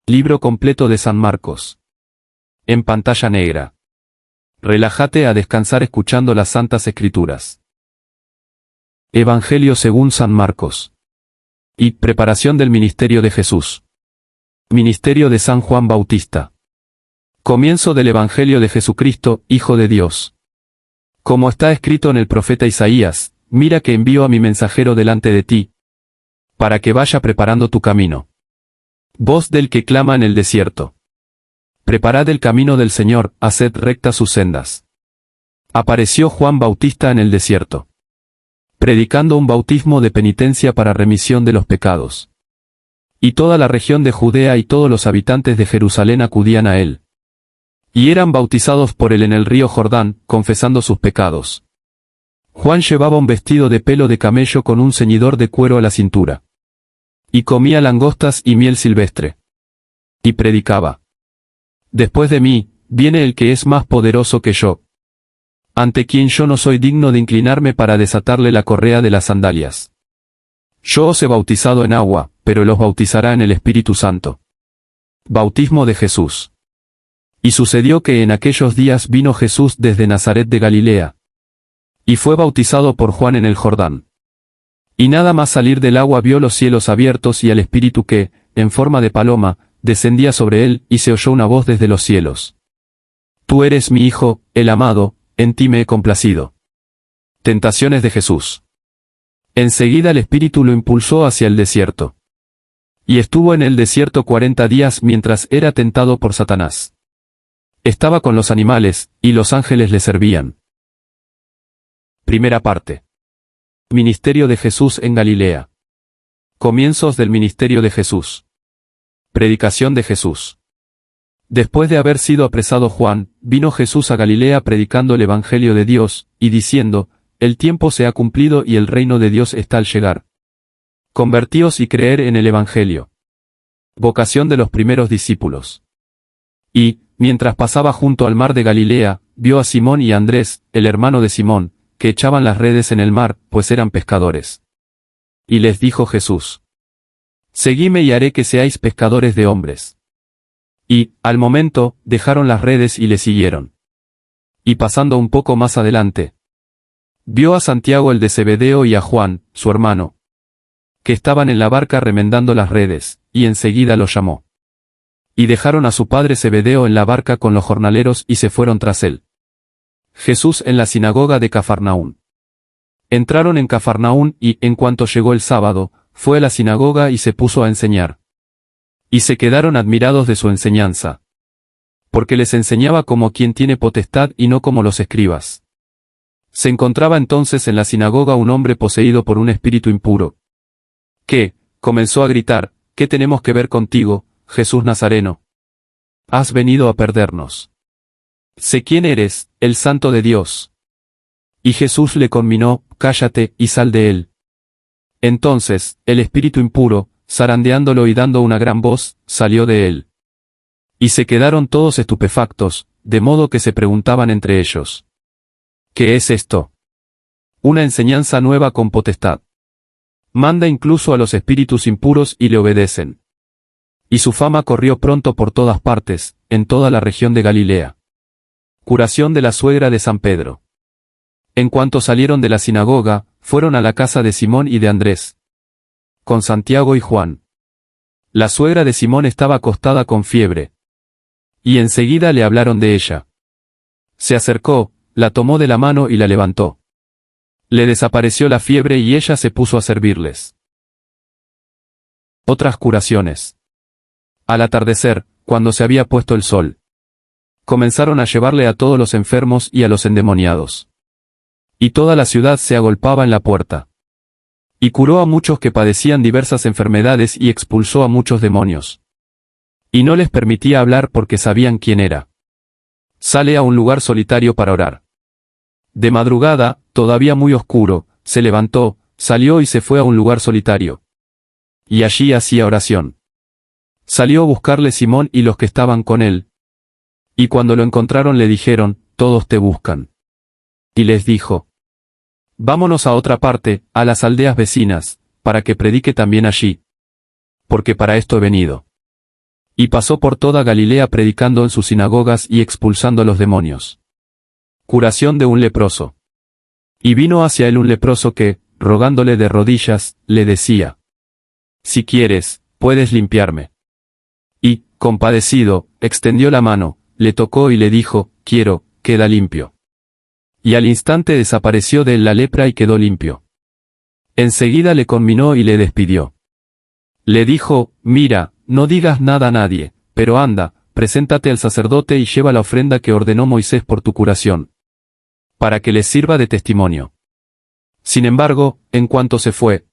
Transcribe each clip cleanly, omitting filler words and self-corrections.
Libro completo de San Marcos. En pantalla negra. Relájate a descansar escuchando las Santas Escrituras. Evangelio según San Marcos. Y preparación del ministerio de Jesús. Ministerio de San Juan Bautista. Comienzo del Evangelio de Jesucristo, Hijo de Dios. Como está escrito en el profeta Isaías, mira que envío a mi mensajero delante de ti, para que vaya preparando tu camino. Voz del que clama en el desierto. Preparad el camino del Señor, haced rectas sus sendas. Apareció Juan Bautista en el desierto, predicando un bautismo de penitencia para remisión de los pecados. Y toda la región de Judea y todos los habitantes de Jerusalén acudían a él. Y eran bautizados por él en el río Jordán, confesando sus pecados. Juan llevaba un vestido de pelo de camello con un ceñidor de cuero a la cintura. Y comía langostas y miel silvestre. Y predicaba: Después de mí, viene el que es más poderoso que yo, ante quien yo no soy digno de inclinarme para desatarle la correa de las sandalias. Yo os he bautizado en agua, pero él os bautizará en el Espíritu Santo. Bautismo de Jesús. Y sucedió que en aquellos días vino Jesús desde Nazaret de Galilea, y fue bautizado por Juan en el Jordán. Y nada más salir del agua vio los cielos abiertos y al Espíritu que, en forma de paloma, descendía sobre él, y se oyó una voz desde los cielos: Tú eres mi Hijo, el amado, en ti me he complacido. Tentaciones de Jesús. Enseguida el Espíritu lo impulsó hacia el desierto. Y estuvo en el desierto 40 días mientras era tentado por Satanás. Estaba con los animales, y los ángeles le servían. Primera parte. Ministerio de Jesús en Galilea. Comienzos del ministerio de Jesús. Predicación de Jesús. Después de haber sido apresado Juan, vino Jesús a Galilea predicando el Evangelio de Dios, y diciendo: El tiempo se ha cumplido y el reino de Dios está al llegar. Convertíos y creer en el Evangelio. Vocación de los primeros discípulos. Y, mientras pasaba junto al mar de Galilea, vio a Simón y a Andrés, el hermano de Simón, que echaban las redes en el mar, pues eran pescadores. Y les dijo Jesús: Seguidme y haré que seáis pescadores de hombres. Y, al momento, dejaron las redes y le siguieron. Y pasando un poco más adelante, vio a Santiago el de Zebedeo y a Juan, su hermano, que estaban en la barca remendando las redes, y enseguida los llamó. Y dejaron a su padre Zebedeo en la barca con los jornaleros y se fueron tras él. Jesús en la sinagoga de Cafarnaún. Entraron en Cafarnaún y, en cuanto llegó el sábado, fue a la sinagoga y se puso a enseñar. Y se quedaron admirados de su enseñanza, porque les enseñaba como quien tiene potestad y no como los escribas. Se encontraba entonces en la sinagoga un hombre poseído por un espíritu impuro, que comenzó a gritar: ¿Qué tenemos que ver contigo, Jesús Nazareno? ¿Has venido a perdernos? Sé quién eres, el Santo de Dios. Y Jesús le conminó: Cállate y sal de él. Entonces, el espíritu impuro, zarandeándolo y dando una gran voz, salió de él. Y se quedaron todos estupefactos, de modo que se preguntaban entre ellos: ¿Qué es esto? Una enseñanza nueva con potestad. Manda incluso a los espíritus impuros y le obedecen. Y su fama corrió pronto por todas partes, en toda la región de Galilea. Curación de la suegra de San Pedro. En cuanto salieron de la sinagoga, fueron a la casa de Simón y de Andrés, con Santiago y Juan. La suegra de Simón estaba acostada con fiebre, y enseguida le hablaron de ella. Se acercó, la tomó de la mano y la levantó. Le desapareció la fiebre y ella se puso a servirles. Otras curaciones. Al atardecer, cuando se había puesto el sol, comenzaron a llevarle a todos los enfermos y a los endemoniados. Y toda la ciudad se agolpaba en la puerta. Y curó a muchos que padecían diversas enfermedades y expulsó a muchos demonios. Y no les permitía hablar porque sabían quién era. Sale a un lugar solitario para orar. De madrugada, todavía muy oscuro, se levantó, salió y se fue a un lugar solitario. Y allí hacía oración. Salió a buscarle Simón y los que estaban con él. Y cuando lo encontraron le dijeron: Todos te buscan. Y les dijo: Vámonos a otra parte, a las aldeas vecinas, para que predique también allí. Porque para esto he venido. Y pasó por toda Galilea predicando en sus sinagogas y expulsando a los demonios. Curación de un leproso. Y vino hacia él un leproso que, rogándole de rodillas, le decía: Si quieres, puedes limpiarme. Y, compadecido, extendió la mano, le tocó y le dijo: Quiero, queda limpio. Y al instante desapareció de él la lepra y quedó limpio. Enseguida le conminó y le despidió. Le dijo: Mira, no digas nada a nadie, pero anda, preséntate al sacerdote y lleva la ofrenda que ordenó Moisés por tu curación, para que les sirva de testimonio. Sin embargo, en cuanto se fue,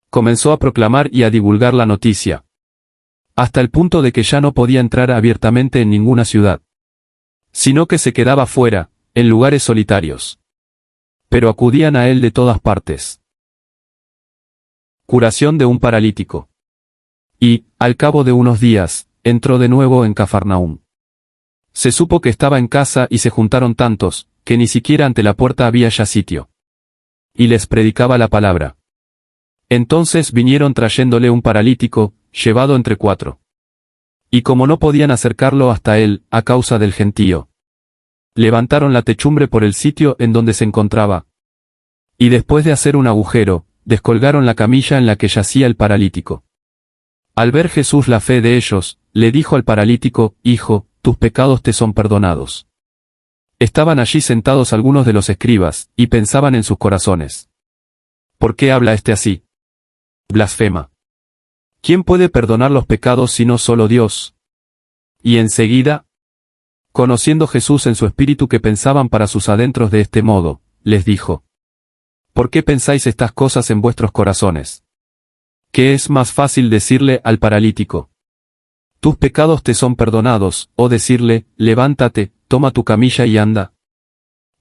comenzó a proclamar y a divulgar la noticia, hasta el punto de que ya no podía entrar abiertamente en ninguna ciudad, sino que se quedaba fuera, en lugares solitarios. Pero acudían a él de todas partes. Curación de un paralítico. Y, al cabo de unos días, entró de nuevo en Cafarnaúm. Se supo que estaba en casa y se juntaron tantos, que ni siquiera ante la puerta había ya sitio. Y les predicaba la palabra. Entonces vinieron trayéndole un paralítico, llevado entre 4. Y como no podían acercarlo hasta él, a causa del gentío, levantaron la techumbre por el sitio en donde se encontraba. Y después de hacer un agujero, descolgaron la camilla en la que yacía el paralítico. Al ver Jesús la fe de ellos, le dijo al paralítico: Hijo, tus pecados te son perdonados. Estaban allí sentados algunos de los escribas, y pensaban en sus corazones: ¿Por qué habla este así? Blasfema. ¿Quién puede perdonar los pecados sino solo Dios? Y enseguida, conociendo Jesús en su espíritu que pensaban para sus adentros de este modo, les dijo: ¿Por qué pensáis estas cosas en vuestros corazones? ¿Qué es más fácil decirle al paralítico: Tus pecados te son perdonados, o decirle: Levántate, toma tu camilla y anda?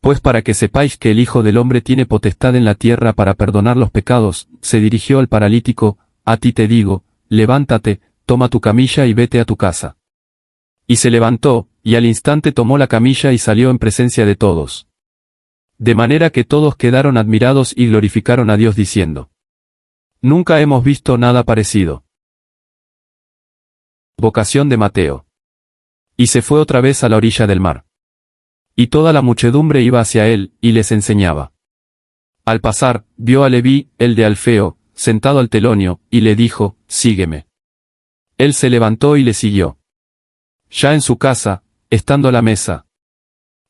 Pues para que sepáis que el Hijo del Hombre tiene potestad en la tierra para perdonar los pecados, se dirigió al paralítico: A ti te digo, levántate, toma tu camilla y vete a tu casa. Y se levantó, y al instante tomó la camilla y salió en presencia de todos. De manera que todos quedaron admirados y glorificaron a Dios diciendo: Nunca hemos visto nada parecido. Vocación de Mateo. Y se fue otra vez a la orilla del mar. Y toda la muchedumbre iba hacia él, y les enseñaba. Al pasar, vio a Leví, el de Alfeo, sentado al telonio, y le dijo: Sígueme. Él se levantó y le siguió. Ya en su casa, estando a la mesa,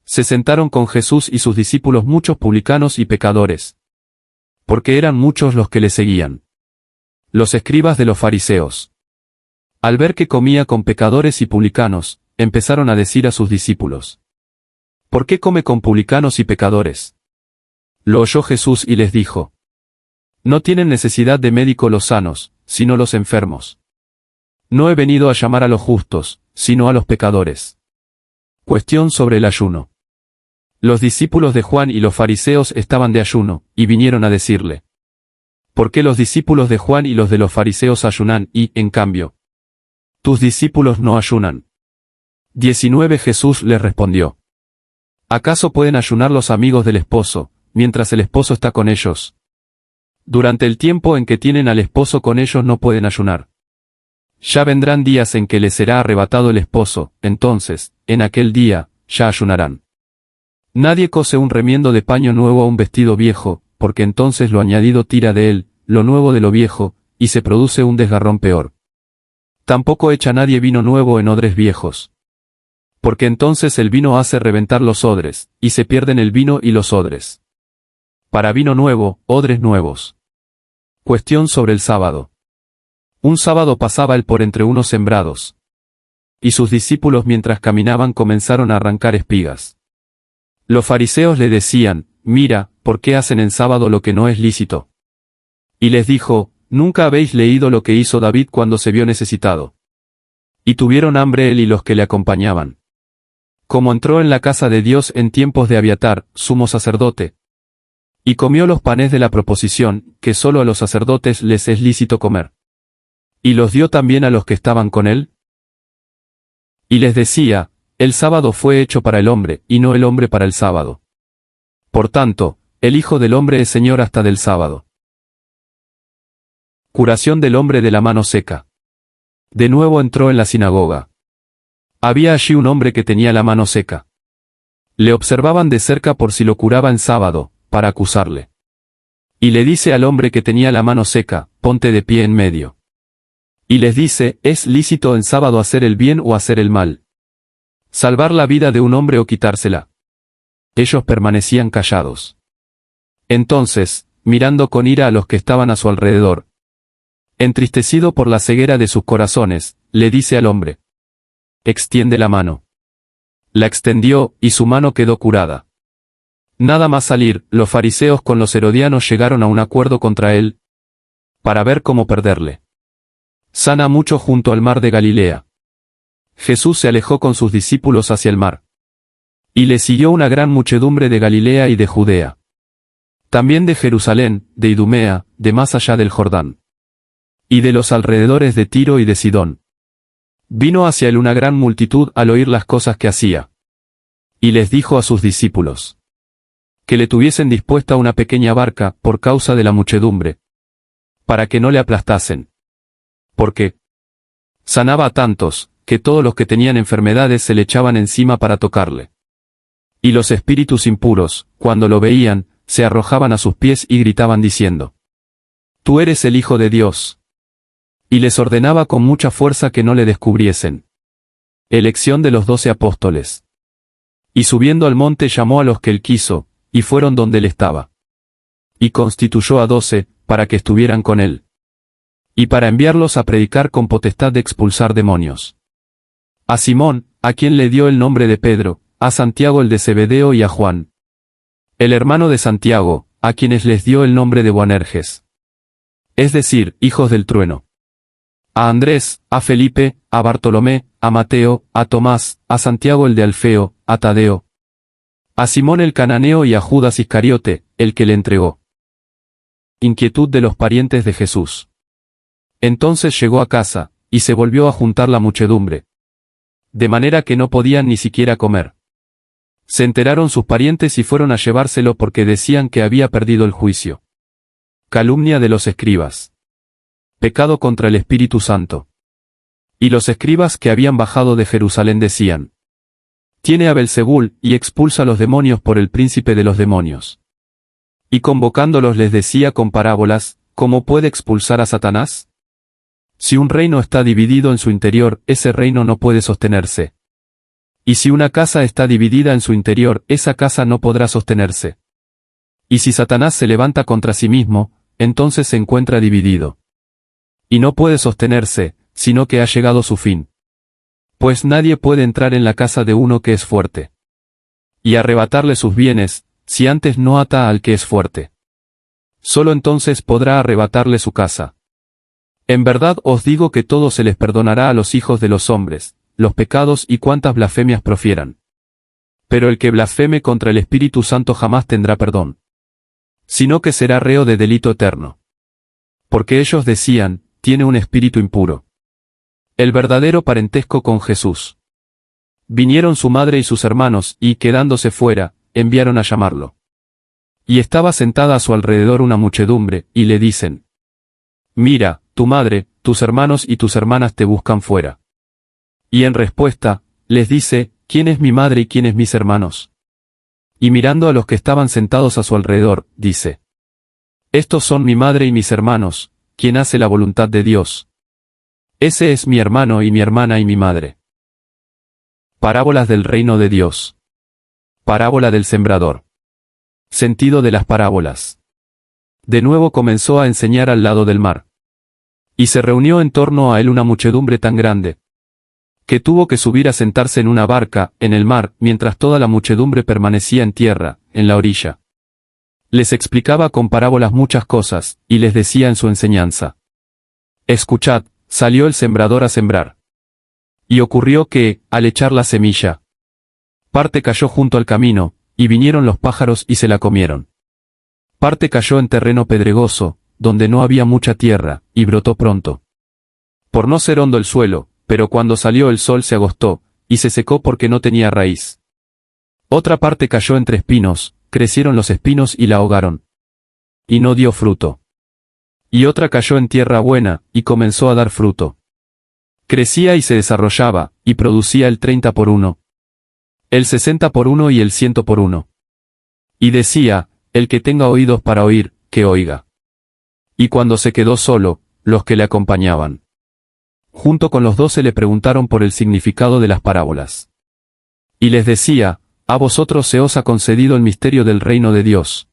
se sentaron con Jesús y sus discípulos muchos publicanos y pecadores, porque eran muchos los que le seguían. Los escribas de los fariseos, al ver que comía con pecadores y publicanos, empezaron a decir a sus discípulos: ¿Por qué come con publicanos y pecadores? Lo oyó Jesús y les dijo: No tienen necesidad de médico los sanos, sino los enfermos. No he venido a llamar a los justos, sino a los pecadores. Cuestión sobre el ayuno. Los discípulos de Juan y los fariseos estaban de ayuno, y vinieron a decirle: ¿Por qué los discípulos de Juan y los de los fariseos ayunan y, en cambio, tus discípulos no ayunan? 19 Jesús les respondió: ¿Acaso pueden ayunar los amigos del esposo, mientras el esposo está con ellos? Durante el tiempo en que tienen al esposo con ellos no pueden ayunar. Ya vendrán días en que les será arrebatado el esposo, entonces, en aquel día, ya ayunarán. Nadie cose un remiendo de paño nuevo a un vestido viejo, porque entonces lo añadido tira de él, lo nuevo de lo viejo, y se produce un desgarrón peor. Tampoco echa nadie vino nuevo en odres viejos, porque entonces el vino hace reventar los odres, y se pierden el vino y los odres. Para vino nuevo, odres nuevos. Cuestión sobre el sábado. Un sábado pasaba él por entre unos sembrados, y sus discípulos mientras caminaban comenzaron a arrancar espigas. Los fariseos le decían: Mira, ¿por qué hacen en sábado lo que no es lícito? Y les dijo: ¿Nunca habéis leído lo que hizo David cuando se vio necesitado? Y tuvieron hambre él y los que le acompañaban. Como entró en la casa de Dios en tiempos de Abiatar, sumo sacerdote, y comió los panes de la proposición, que solo a los sacerdotes les es lícito comer. Y los dio también a los que estaban con él. Y les decía: El sábado fue hecho para el hombre, y no el hombre para el sábado. Por tanto, el Hijo del Hombre es Señor hasta del sábado. Curación del hombre de la mano seca. De nuevo entró en la sinagoga. Había allí un hombre que tenía la mano seca. Le observaban de cerca por si lo curaba en sábado, para acusarle. Y le dice al hombre que tenía la mano seca, ponte de pie en medio. Y les dice, ¿es lícito en sábado hacer el bien o hacer el mal? ¿Salvar la vida de un hombre o quitársela? Ellos permanecían callados. Entonces, mirando con ira a los que estaban a su alrededor, entristecido por la ceguera de sus corazones, le dice al hombre, extiende la mano. La extendió, y su mano quedó curada. Nada más salir, los fariseos con los herodianos llegaron a un acuerdo contra él, para ver cómo perderle. Sana mucho junto al mar de Galilea. Jesús se alejó con sus discípulos hacia el mar. Y le siguió una gran muchedumbre de Galilea y de Judea. También de Jerusalén, de Idumea, de más allá del Jordán. Y de los alrededores de Tiro y de Sidón. Vino hacia él una gran multitud al oír las cosas que hacía. Y les dijo a sus discípulos que le tuviesen dispuesta una pequeña barca por causa de la muchedumbre, para que no le aplastasen. Porque sanaba a tantos, que todos los que tenían enfermedades se le echaban encima para tocarle. Y los espíritus impuros, cuando lo veían, se arrojaban a sus pies y gritaban diciendo, Tú eres el Hijo de Dios. Y les ordenaba con mucha fuerza que no le descubriesen. Elección de los 12 apóstoles. Y subiendo al monte llamó a los que él quiso, y fueron donde él estaba. Y constituyó a 12, para que estuvieran con él. Y para enviarlos a predicar con potestad de expulsar demonios. A Simón, a quien le dio el nombre de Pedro, a Santiago el de Zebedeo y a Juan, el hermano de Santiago, a quienes les dio el nombre de Boanerges. Es decir, hijos del trueno. A Andrés, a Felipe, a Bartolomé, a Mateo, a Tomás, a Santiago el de Alfeo, a Tadeo, a Simón el cananeo y a Judas Iscariote, el que le entregó. Inquietud de los parientes de Jesús. Entonces llegó a casa, y se volvió a juntar la muchedumbre. De manera que no podían ni siquiera comer. Se enteraron sus parientes y fueron a llevárselo porque decían que había perdido el juicio. Calumnia de los escribas. Pecado contra el Espíritu Santo. Y los escribas que habían bajado de Jerusalén decían, tiene a Belzebul, y expulsa a los demonios por el príncipe de los demonios. Y convocándolos les decía con parábolas, ¿cómo puede expulsar a Satanás? Si un reino está dividido en su interior, ese reino no puede sostenerse. Y si una casa está dividida en su interior, esa casa no podrá sostenerse. Y si Satanás se levanta contra sí mismo, entonces se encuentra dividido. Y no puede sostenerse, sino que ha llegado su fin. Pues nadie puede entrar en la casa de uno que es fuerte. Y arrebatarle sus bienes, si antes no ata al que es fuerte. Solo entonces podrá arrebatarle su casa. En verdad os digo que todo se les perdonará a los hijos de los hombres, los pecados y cuantas blasfemias profieran. Pero el que blasfeme contra el Espíritu Santo jamás tendrá perdón. Sino que será reo de delito eterno. Porque ellos decían, tiene un espíritu impuro. El verdadero parentesco con Jesús. Vinieron su madre y sus hermanos, y quedándose fuera, enviaron a llamarlo. Y estaba sentada a su alrededor una muchedumbre, y le dicen, mira, tu madre, tus hermanos y tus hermanas te buscan fuera. Y en respuesta, les dice, ¿quién es mi madre y quién es mis hermanos? Y mirando a los que estaban sentados a su alrededor, dice, estos son mi madre y mis hermanos, quien hace la voluntad de Dios. Ese es mi hermano y mi hermana y mi madre. Parábolas del reino de Dios. Parábola del sembrador. Sentido de las parábolas. De nuevo comenzó a enseñar al lado del mar. Y se reunió en torno a él una muchedumbre tan grande, que tuvo que subir a sentarse en una barca, en el mar, mientras toda la muchedumbre permanecía en tierra, en la orilla. Les explicaba con parábolas muchas cosas, y les decía en su enseñanza, escuchad, salió el sembrador a sembrar. Y ocurrió que, al echar la semilla, parte cayó junto al camino, y vinieron los pájaros y se la comieron. Parte cayó en terreno pedregoso, donde no había mucha tierra, y brotó pronto. Por no ser hondo el suelo, pero cuando salió el sol se agostó, y se secó porque no tenía raíz. Otra parte cayó entre espinos, crecieron los espinos y la ahogaron. Y no dio fruto. Y otra cayó en tierra buena, y comenzó a dar fruto. Crecía y se desarrollaba, y producía el 30 por 1, el 60 por 1 y el 100 por 1. Y decía, el que tenga oídos para oír, que oiga. Y cuando se quedó solo, los que le acompañaban, junto con los 12 le preguntaron por el significado de las parábolas. Y les decía, a vosotros se os ha concedido el misterio del reino de Dios.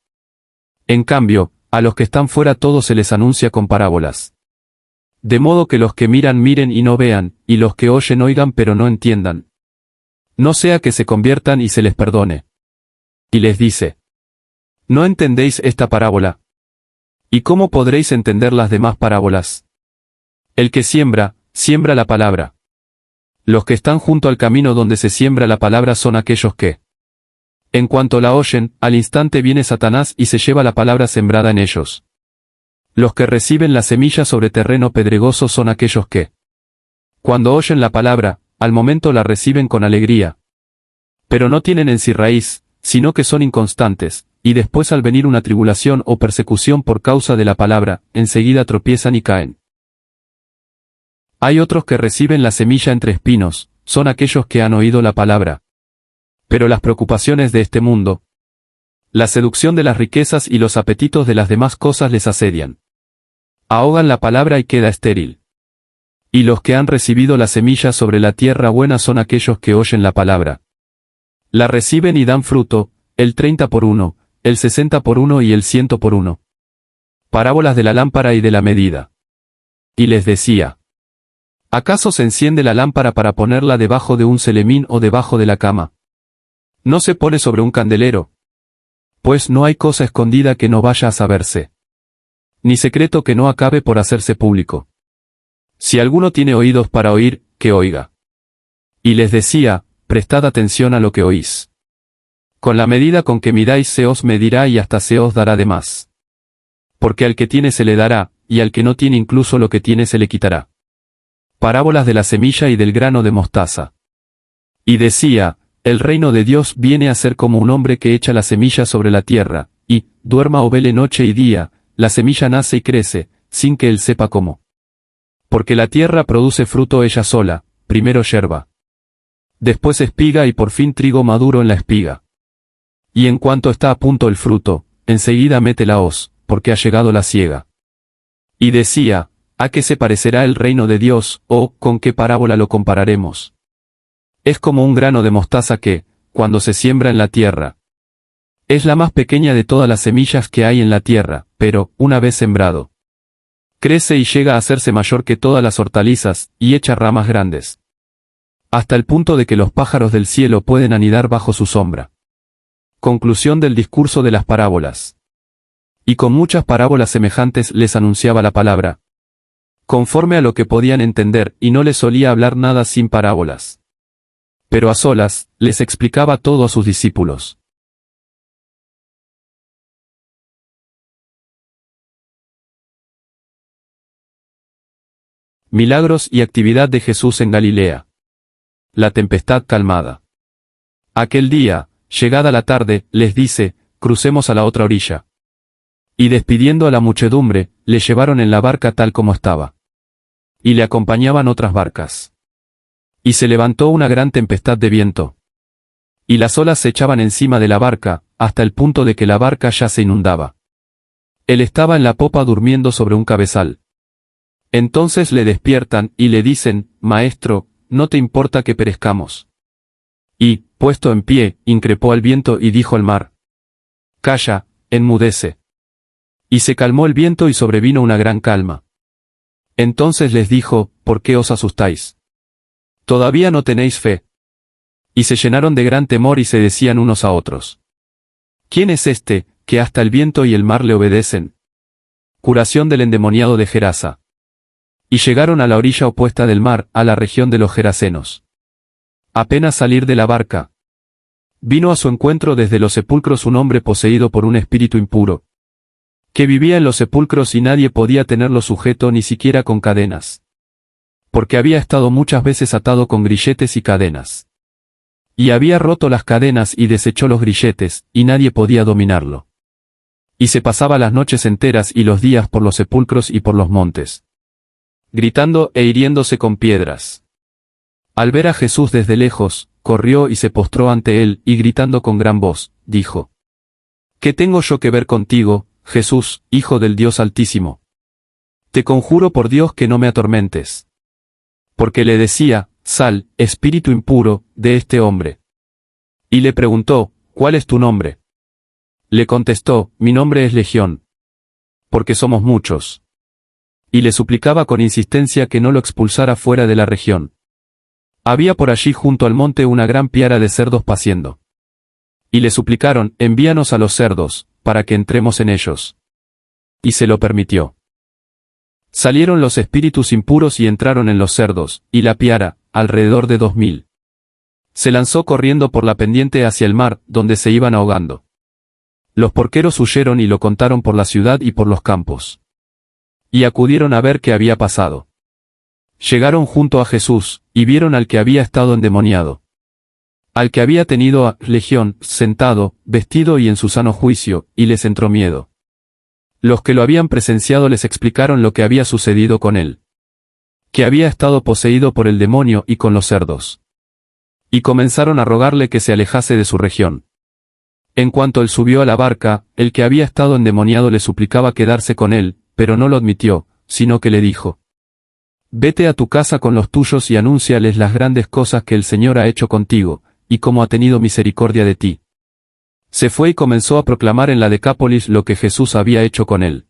En cambio, a los que están fuera todo se les anuncia con parábolas. De modo que los que miran miren y no vean, y los que oyen oigan pero no entiendan. No sea que se conviertan y se les perdone. Y les dice, ¿no entendéis esta parábola? ¿Y cómo podréis entender las demás parábolas? El que siembra, siembra la palabra. Los que están junto al camino donde se siembra la palabra son aquellos que, en cuanto la oyen, al instante viene Satanás y se lleva la palabra sembrada en ellos. Los que reciben la semilla sobre terreno pedregoso son aquellos que, cuando oyen la palabra, al momento la reciben con alegría. Pero no tienen en sí raíz, sino que son inconstantes, y después al venir una tribulación o persecución por causa de la palabra, enseguida tropiezan y caen. Hay otros que reciben la semilla entre espinos, son aquellos que han oído la palabra. Pero las preocupaciones de este mundo, la seducción de las riquezas y los apetitos de las demás cosas les asedian. Ahogan la palabra y queda estéril. Y los que han recibido la semilla sobre la tierra buena son aquellos que oyen la palabra. La reciben y dan fruto, el 30 por 1, el 60 por 1 y el 100 por 1. Parábolas de la lámpara y de la medida. Y les decía, ¿acaso se enciende la lámpara para ponerla debajo de un celemín o debajo de la cama? ¿No se pone sobre un candelero? Pues no hay cosa escondida que no vaya a saberse, ni secreto que no acabe por hacerse público. Si alguno tiene oídos para oír, que oiga. Y les decía, prestad atención a lo que oís. Con la medida con que midáis se os medirá y hasta se os dará de más. Porque al que tiene se le dará, y al que no tiene incluso lo que tiene se le quitará. Parábolas de la semilla y del grano de mostaza. Y decía, el reino de Dios viene a ser como un hombre que echa la semilla sobre la tierra, y, duerma o vele noche y día, la semilla nace y crece, sin que él sepa cómo. Porque la tierra produce fruto ella sola, primero yerba, después espiga y por fin trigo maduro en la espiga. Y en cuanto está a punto el fruto, enseguida mete la hoz, porque ha llegado la siega. Y decía, ¿a qué se parecerá el reino de Dios, o con qué parábola lo compararemos? Es como un grano de mostaza que, cuando se siembra en la tierra, es la más pequeña de todas las semillas que hay en la tierra, pero, una vez sembrado, crece y llega a hacerse mayor que todas las hortalizas, y echa ramas grandes, hasta el punto de que los pájaros del cielo pueden anidar bajo su sombra. Conclusión del discurso de las parábolas. Y con muchas parábolas semejantes les anunciaba la palabra, conforme a lo que podían entender, y no les solía hablar nada sin parábolas. Pero a solas, les explicaba todo a sus discípulos. Milagros y actividad de Jesús en Galilea. La tempestad calmada. Aquel día, llegada la tarde, les dice, crucemos a la otra orilla. Y despidiendo a la muchedumbre, le llevaron en la barca tal como estaba. Y le acompañaban otras barcas. Y se levantó una gran tempestad de viento. Y las olas se echaban encima de la barca, hasta el punto de que la barca ya se inundaba. Él estaba en la popa durmiendo sobre un cabezal. Entonces le despiertan, y le dicen, Maestro, ¿no te importa que perezcamos? Y, puesto en pie, increpó al viento y dijo al mar, Calla, enmudece. Y se calmó el viento y sobrevino una gran calma. Entonces les dijo, ¿por qué os asustáis? ¿Todavía no tenéis fe? Y se llenaron de gran temor y se decían unos a otros, ¿quién es este, que hasta el viento y el mar le obedecen? Curación del endemoniado de Gerasa. Y llegaron a la orilla opuesta del mar, a la región de los Gerasenos. Apenas salir de la barca, vino a su encuentro desde los sepulcros un hombre poseído por un espíritu impuro, que vivía en los sepulcros y nadie podía tenerlo sujeto ni siquiera con cadenas, porque había estado muchas veces atado con grilletes y cadenas. Y había roto las cadenas y desechó los grilletes, y nadie podía dominarlo. Y se pasaba las noches enteras y los días por los sepulcros y por los montes, gritando e hiriéndose con piedras. Al ver a Jesús desde lejos, corrió y se postró ante él, y gritando con gran voz, dijo: ¿Qué tengo yo que ver contigo, Jesús, Hijo del Dios Altísimo? Te conjuro por Dios que no me atormentes. Porque le decía: Sal, espíritu impuro, de este hombre. Y le preguntó: ¿Cuál es tu nombre? Le contestó: Mi nombre es Legión. Porque somos muchos. Y le suplicaba con insistencia que no lo expulsara fuera de la región. Había por allí junto al monte una gran piara de cerdos paciendo. Y le suplicaron: Envíanos a los cerdos, para que entremos en ellos. Y se lo permitió. Salieron los espíritus impuros y entraron en los cerdos, y la piara, alrededor de 2000. Se lanzó corriendo por la pendiente hacia el mar, donde se iban ahogando. Los porqueros huyeron y lo contaron por la ciudad y por los campos. Y acudieron a ver qué había pasado. Llegaron junto a Jesús, y vieron al que había estado endemoniado. Al que había tenido a Legión, sentado, vestido y en su sano juicio, y les entró miedo. Los que lo habían presenciado les explicaron lo que había sucedido con él. Que había estado poseído por el demonio y con los cerdos. Y comenzaron a rogarle que se alejase de su región. En cuanto él subió a la barca, el que había estado endemoniado le suplicaba quedarse con él, pero no lo admitió, sino que le dijo: Vete a tu casa con los tuyos y anúnciales las grandes cosas que el Señor ha hecho contigo, y cómo ha tenido misericordia de ti. Se fue y comenzó a proclamar en la Decápolis lo que Jesús había hecho con él.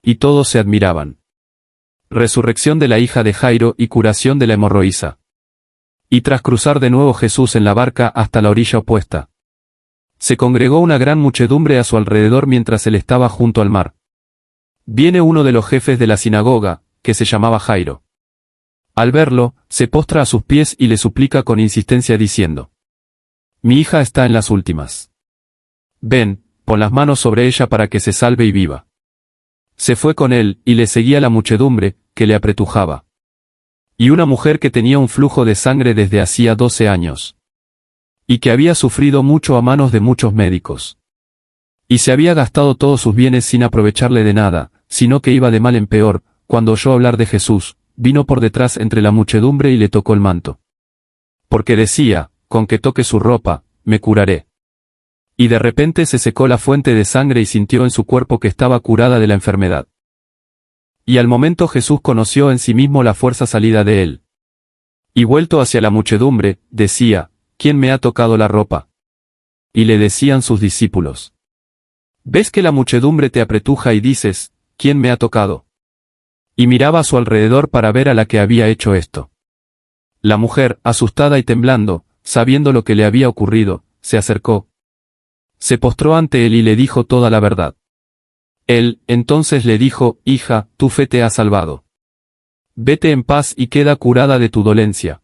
Y todos se admiraban. Resurrección de la hija de Jairo y curación de la hemorroísa. Y tras cruzar de nuevo Jesús en la barca hasta la orilla opuesta, se congregó una gran muchedumbre a su alrededor mientras él estaba junto al mar. Viene uno de los jefes de la sinagoga, que se llamaba Jairo. Al verlo, se postra a sus pies y le suplica con insistencia diciendo: Mi hija está en las últimas. Ven, pon las manos sobre ella para que se salve y viva. Se fue con él, y le seguía la muchedumbre, que le apretujaba. Y una mujer que tenía un flujo de sangre desde hacía 12 años. Y que había sufrido mucho a manos de muchos médicos. Y se había gastado todos sus bienes sin aprovecharle de nada, sino que iba de mal en peor. Cuando oyó hablar de Jesús, vino por detrás entre la muchedumbre y le tocó el manto. Porque decía: Con que toque su ropa, me curaré. Y de repente se secó la fuente de sangre y sintió en su cuerpo que estaba curada de la enfermedad. Y al momento Jesús conoció en sí mismo la fuerza salida de él. Y vuelto hacia la muchedumbre, decía: ¿Quién me ha tocado la ropa? Y le decían sus discípulos: ¿Ves que la muchedumbre te apretuja y dices: ¿Quién me ha tocado? Y miraba a su alrededor para ver a la que había hecho esto. La mujer, asustada y temblando, sabiendo lo que le había ocurrido, se acercó. Se postró ante él y le dijo toda la verdad. Él, entonces le dijo: Hija, tu fe te ha salvado. Vete en paz y queda curada de tu dolencia.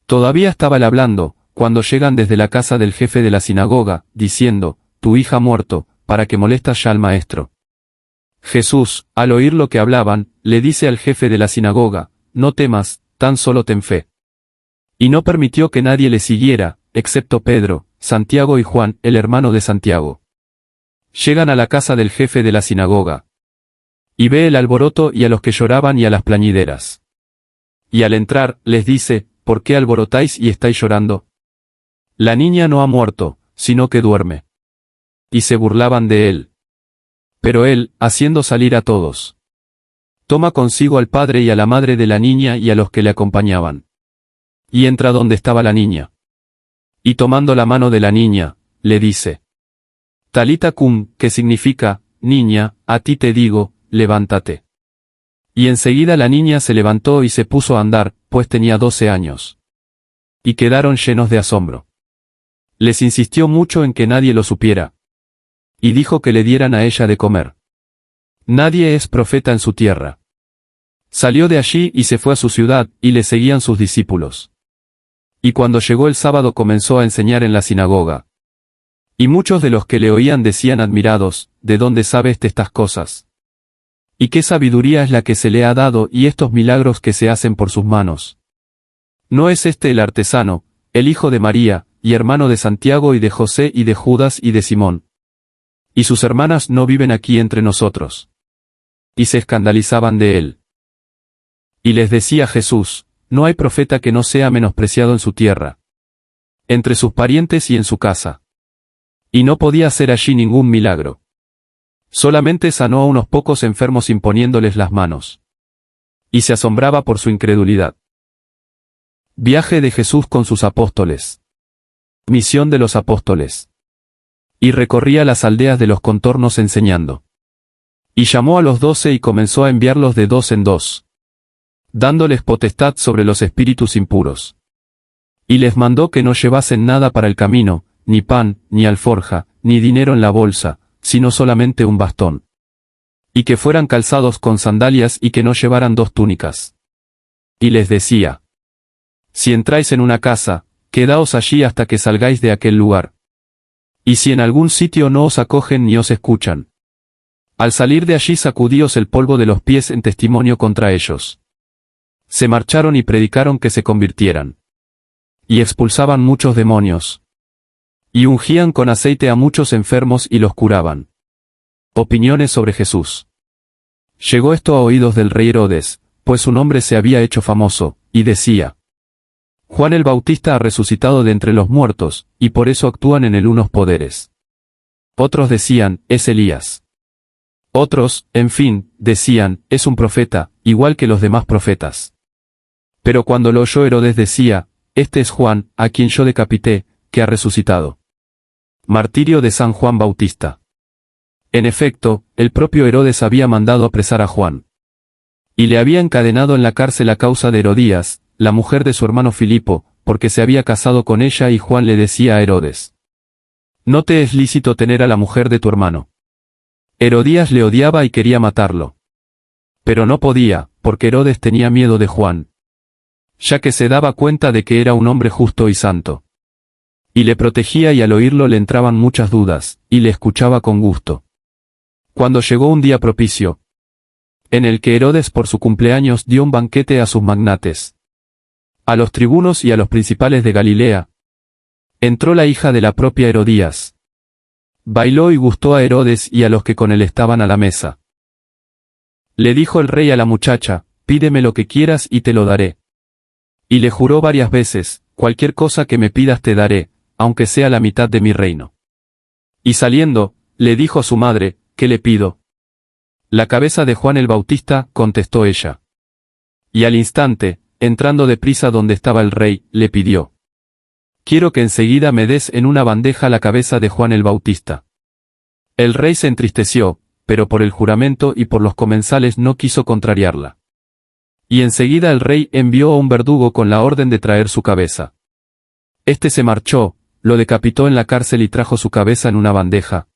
Todavía estaba él hablando, cuando llegan desde la casa del jefe de la sinagoga, diciendo: Tu hija ha muerto, ¿para qué molestas ya al maestro? Jesús, al oír lo que hablaban, le dice al jefe de la sinagoga: No temas, tan solo ten fe. Y no permitió que nadie le siguiera, excepto Pedro, Santiago y Juan, el hermano de Santiago. Llegan a la casa del jefe de la sinagoga. Y ve el alboroto y a los que lloraban y a las plañideras. Y al entrar, les dice: ¿Por qué alborotáis y estáis llorando? La niña no ha muerto, sino que duerme. Y se burlaban de él. Pero él, haciendo salir a todos, toma consigo al padre y a la madre de la niña y a los que le acompañaban. Y entra donde estaba la niña. Y tomando la mano de la niña, le dice: Talita cum, que significa: Niña, a ti te digo, levántate. Y enseguida la niña se levantó y se puso a andar, pues tenía 12 años. Y quedaron llenos de asombro. Les insistió mucho en que nadie lo supiera. Y dijo que le dieran a ella de comer. Nadie es profeta en su tierra. Salió de allí y se fue a su ciudad, y le seguían sus discípulos. Y cuando llegó el sábado comenzó a enseñar en la sinagoga. Y muchos de los que le oían decían admirados: ¿De dónde sabe estas cosas? ¿Y qué sabiduría es la que se le ha dado y estos milagros que se hacen por sus manos? ¿No es este el artesano, el hijo de María, y hermano de Santiago y de José y de Judas y de Simón? Y sus hermanas no viven aquí entre nosotros. Y se escandalizaban de él. Y les decía Jesús, no hay profeta que no sea menospreciado en su tierra, entre sus parientes y en su casa. Y no podía hacer allí ningún milagro. Solamente sanó a unos pocos enfermos imponiéndoles las manos. Y se asombraba por su incredulidad. Viaje de Jesús con sus apóstoles. Misión de los apóstoles. Y recorría las aldeas de los contornos enseñando. Y llamó a los 12 y comenzó a enviarlos de 2 en 2, dándoles potestad sobre los espíritus impuros. Y les mandó que no llevasen nada para el camino, ni pan, ni alforja, ni dinero en la bolsa, sino solamente un bastón. Y que fueran calzados con sandalias y que no llevaran 2 túnicas. Y les decía: si entráis en una casa, quedaos allí hasta que salgáis de aquel lugar. Y si en algún sitio no os acogen ni os escuchan, al salir de allí sacudíos el polvo de los pies en testimonio contra ellos. Se marcharon y predicaron que se convirtieran. Y expulsaban muchos demonios. Y ungían con aceite a muchos enfermos y los curaban. Opiniones sobre Jesús. Llegó esto a oídos del rey Herodes, pues su nombre se había hecho famoso, y decía: Juan el Bautista ha resucitado de entre los muertos, y por eso actúan en él unos poderes. Otros decían, es Elías. Otros, en fin, decían, es un profeta, igual que los demás profetas. Pero cuando lo oyó Herodes decía, este es Juan, a quien yo decapité, que ha resucitado. Martirio de San Juan Bautista. En efecto, el propio Herodes había mandado apresar a Juan. Y le había encadenado en la cárcel a causa de Herodías, la mujer de su hermano Filipo, porque se había casado con ella y Juan le decía a Herodes: no te es lícito tener a la mujer de tu hermano. Herodías le odiaba y quería matarlo. Pero no podía, porque Herodes tenía miedo de Juan, ya que se daba cuenta de que era un hombre justo y santo. Y le protegía y al oírlo le entraban muchas dudas, y le escuchaba con gusto. Cuando llegó un día propicio, en el que Herodes por su cumpleaños dio un banquete a sus magnates, a los tribunos y a los principales de Galilea, entró la hija de la propia Herodías. Bailó y gustó a Herodes y a los que con él estaban a la mesa. Le dijo el rey a la muchacha: pídeme lo que quieras y te lo daré. Y le juró varias veces: cualquier cosa que me pidas te daré, aunque sea la mitad de mi reino. Y saliendo, le dijo a su madre: ¿qué le pido? La cabeza de Juan el Bautista, contestó ella. Y al instante, entrando deprisa donde estaba el rey, le pidió: quiero que enseguida me des en una bandeja la cabeza de Juan el Bautista. El rey se entristeció, pero por el juramento y por los comensales no quiso contrariarla. Y enseguida el rey envió a un verdugo con la orden de traer su cabeza. Este se marchó, lo decapitó en la cárcel y trajo su cabeza en una bandeja.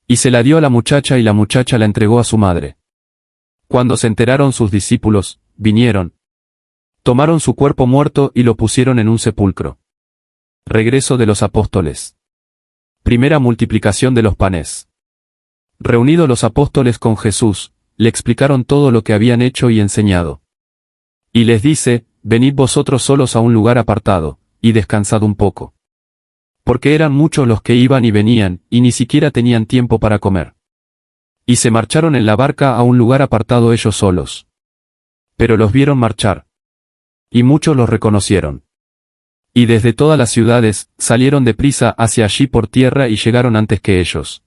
Y se la dio a la muchacha y la muchacha la entregó a su madre. Cuando se enteraron sus discípulos, vinieron. Tomaron su cuerpo muerto y lo pusieron en un sepulcro. Regreso de los apóstoles. Primera multiplicación de los panes. Reunidos los apóstoles con Jesús, le explicaron todo lo que habían hecho y enseñado. Y les dice: venid vosotros solos a un lugar apartado, y descansad un poco. Porque eran muchos los que iban y venían, y ni siquiera tenían tiempo para comer. Y se marcharon en la barca a un lugar apartado ellos solos. Pero los vieron marchar. Y muchos los reconocieron. Y desde todas las ciudades, salieron deprisa hacia allí por tierra y llegaron antes que ellos.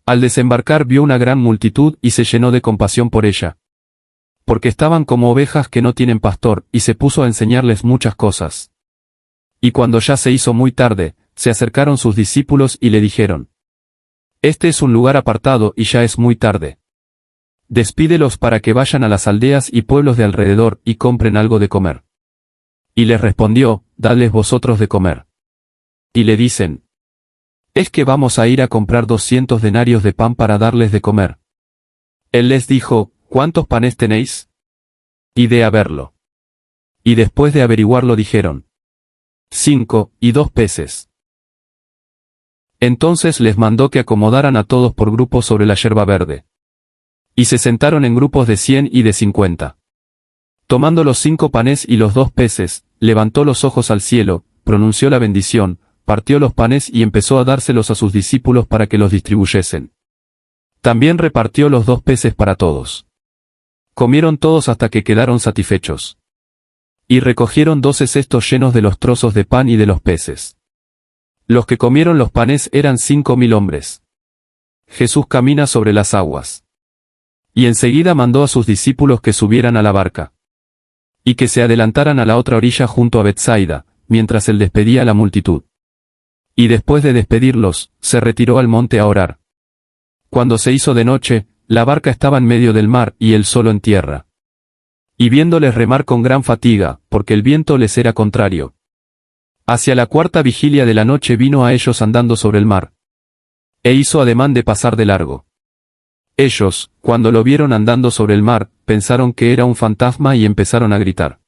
Al desembarcar vio una gran multitud y se llenó de compasión por ella. Porque estaban como ovejas que no tienen pastor, y se puso a enseñarles muchas cosas. Y cuando ya se hizo muy tarde, se acercaron sus discípulos y le dijeron: este es un lugar apartado y ya es muy tarde. Despídelos para que vayan a las aldeas y pueblos de alrededor y compren algo de comer. Y les respondió: dadles vosotros de comer. Y le dicen: ¿es que vamos a ir a comprar 200 denarios de pan para darles de comer? Él les dijo: ¿cuántos panes tenéis? Id a verlo. Y después de averiguarlo dijeron: 5, y 2 peces. Entonces les mandó que acomodaran a todos por grupos sobre la yerba verde. Y se sentaron en grupos de 100 y de 50. Tomando los 5 panes y los 2 peces, levantó los ojos al cielo, pronunció la bendición, partió los panes y empezó a dárselos a sus discípulos para que los distribuyesen. También repartió los 2 peces para todos. Comieron todos hasta que quedaron satisfechos. Y recogieron 12 cestos llenos de los trozos de pan y de los peces. Los que comieron los panes eran 5.000 hombres. Jesús camina sobre las aguas. Y enseguida mandó a sus discípulos que subieran a la barca. Y que se adelantaran a la otra orilla junto a Betsaida, mientras él despedía a la multitud. Y después de despedirlos, se retiró al monte a orar. Cuando se hizo de noche, la barca estaba en medio del mar y él solo en tierra. Y viéndoles remar con gran fatiga, porque el viento les era contrario. Hacia la cuarta vigilia de la noche vino a ellos andando sobre el mar. E hizo ademán de pasar de largo. Ellos, cuando lo vieron andando sobre el mar, pensaron que era un fantasma y empezaron a gritar.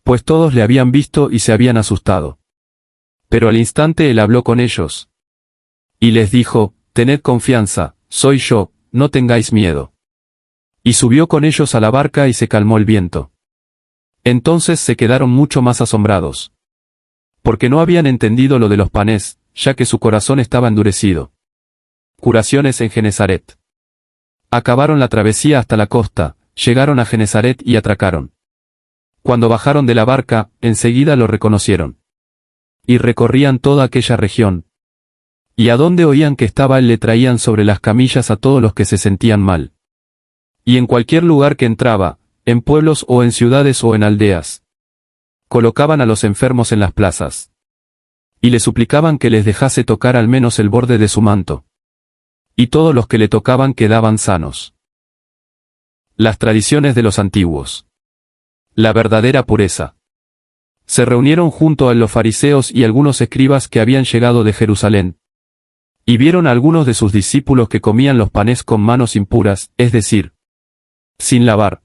Pues todos le habían visto y se habían asustado. Pero al instante él habló con ellos. Y les dijo, tened confianza, soy yo, no tengáis miedo. Y subió con ellos a la barca y se calmó el viento. Entonces se quedaron mucho más asombrados. Porque no habían entendido lo de los panes, ya que su corazón estaba endurecido. Curaciones en Genesaret. Acabaron la travesía hasta la costa, llegaron a Genesaret y atracaron. Cuando bajaron de la barca, enseguida lo reconocieron. Y recorrían toda aquella región. Y a donde oían que estaba él le traían sobre las camillas a todos los que se sentían mal. Y en cualquier lugar que entraba, en pueblos o en ciudades o en aldeas, colocaban a los enfermos en las plazas. Y le suplicaban que les dejase tocar al menos el borde de su manto. Y todos los que le tocaban quedaban sanos. Las tradiciones de los antiguos. La verdadera pureza. Se reunieron junto a los fariseos y algunos escribas que habían llegado de Jerusalén. Y vieron a algunos de sus discípulos que comían los panes con manos impuras, es decir, sin lavar.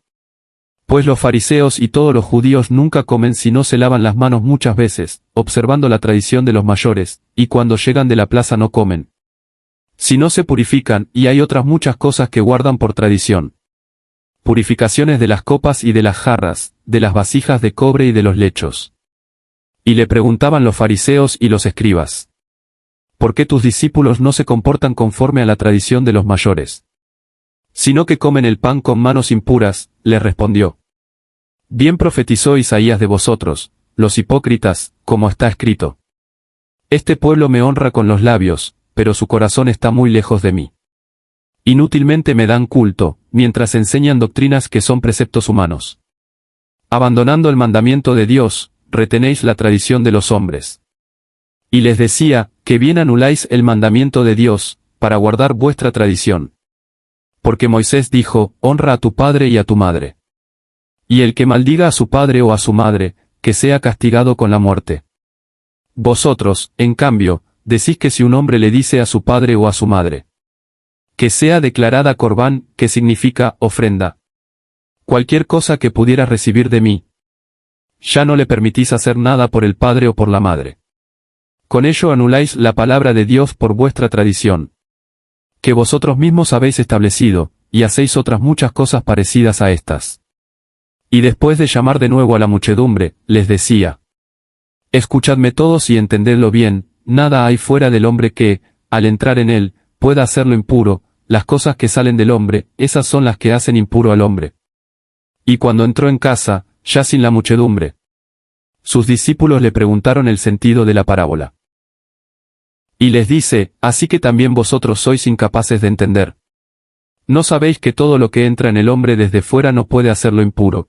Pues los fariseos y todos los judíos nunca comen si no se lavan las manos muchas veces, observando la tradición de los mayores, y cuando llegan de la plaza no comen. Si no se purifican, y hay otras muchas cosas que guardan por tradición. Purificaciones de las copas y de las jarras, de las vasijas de cobre y de los lechos. Y le preguntaban los fariseos y los escribas: ¿por qué tus discípulos no se comportan conforme a la tradición de los mayores, sino que comen el pan con manos impuras? Les respondió. Bien profetizó Isaías de vosotros, los hipócritas, como está escrito. Este pueblo me honra con los labios, pero su corazón está muy lejos de mí. Inútilmente me dan culto, mientras enseñan doctrinas que son preceptos humanos. Abandonando el mandamiento de Dios, retenéis la tradición de los hombres. Y les decía, que bien anuláis el mandamiento de Dios, para guardar vuestra tradición. Porque Moisés dijo, honra a tu padre y a tu madre. Y el que maldiga a su padre o a su madre, que sea castigado con la muerte. Vosotros, en cambio, decís que si un hombre le dice a su padre o a su madre, que sea declarada corbán, que significa ofrenda, cualquier cosa que pudieras recibir de mí, ya no le permitís hacer nada por el padre o por la madre. Con ello anuláis la palabra de Dios por vuestra tradición, que vosotros mismos habéis establecido, y hacéis otras muchas cosas parecidas a estas. Y después de llamar de nuevo a la muchedumbre, les decía: escuchadme todos y entendedlo bien, nada hay fuera del hombre que, al entrar en él, pueda hacerlo impuro, las cosas que salen del hombre, esas son las que hacen impuro al hombre. Y cuando entró en casa, ya sin la muchedumbre, sus discípulos le preguntaron el sentido de la parábola. Y les dice: así que también vosotros sois incapaces de entender. ¿No sabéis que todo lo que entra en el hombre desde fuera no puede hacerlo impuro?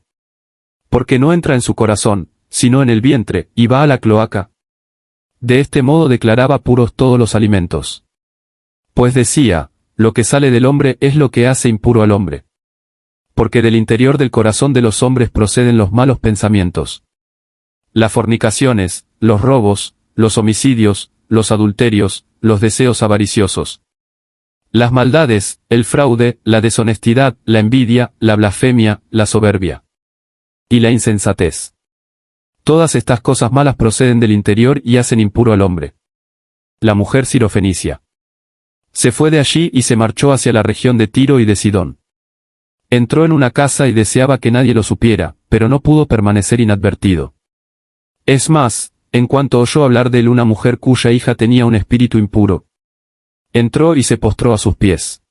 Porque no entra en su corazón, sino en el vientre, y va a la cloaca. De este modo declaraba puros todos los alimentos. Pues decía, lo que sale del hombre es lo que hace impuro al hombre. Porque del interior del corazón de los hombres proceden los malos pensamientos, las fornicaciones, los robos, los homicidios, los adulterios, los deseos avariciosos, las maldades, el fraude, la deshonestidad, la envidia, la blasfemia, la soberbia y la insensatez. Todas estas cosas malas proceden del interior y hacen impuro al hombre. La mujer sirofenicia se fue de allí y se marchó hacia la región de Tiro y de Sidón. Entró en una casa y deseaba que nadie lo supiera, pero no pudo permanecer inadvertido. Es más, en cuanto oyó hablar de él una mujer cuya hija tenía un espíritu impuro, entró y se postró a sus pies.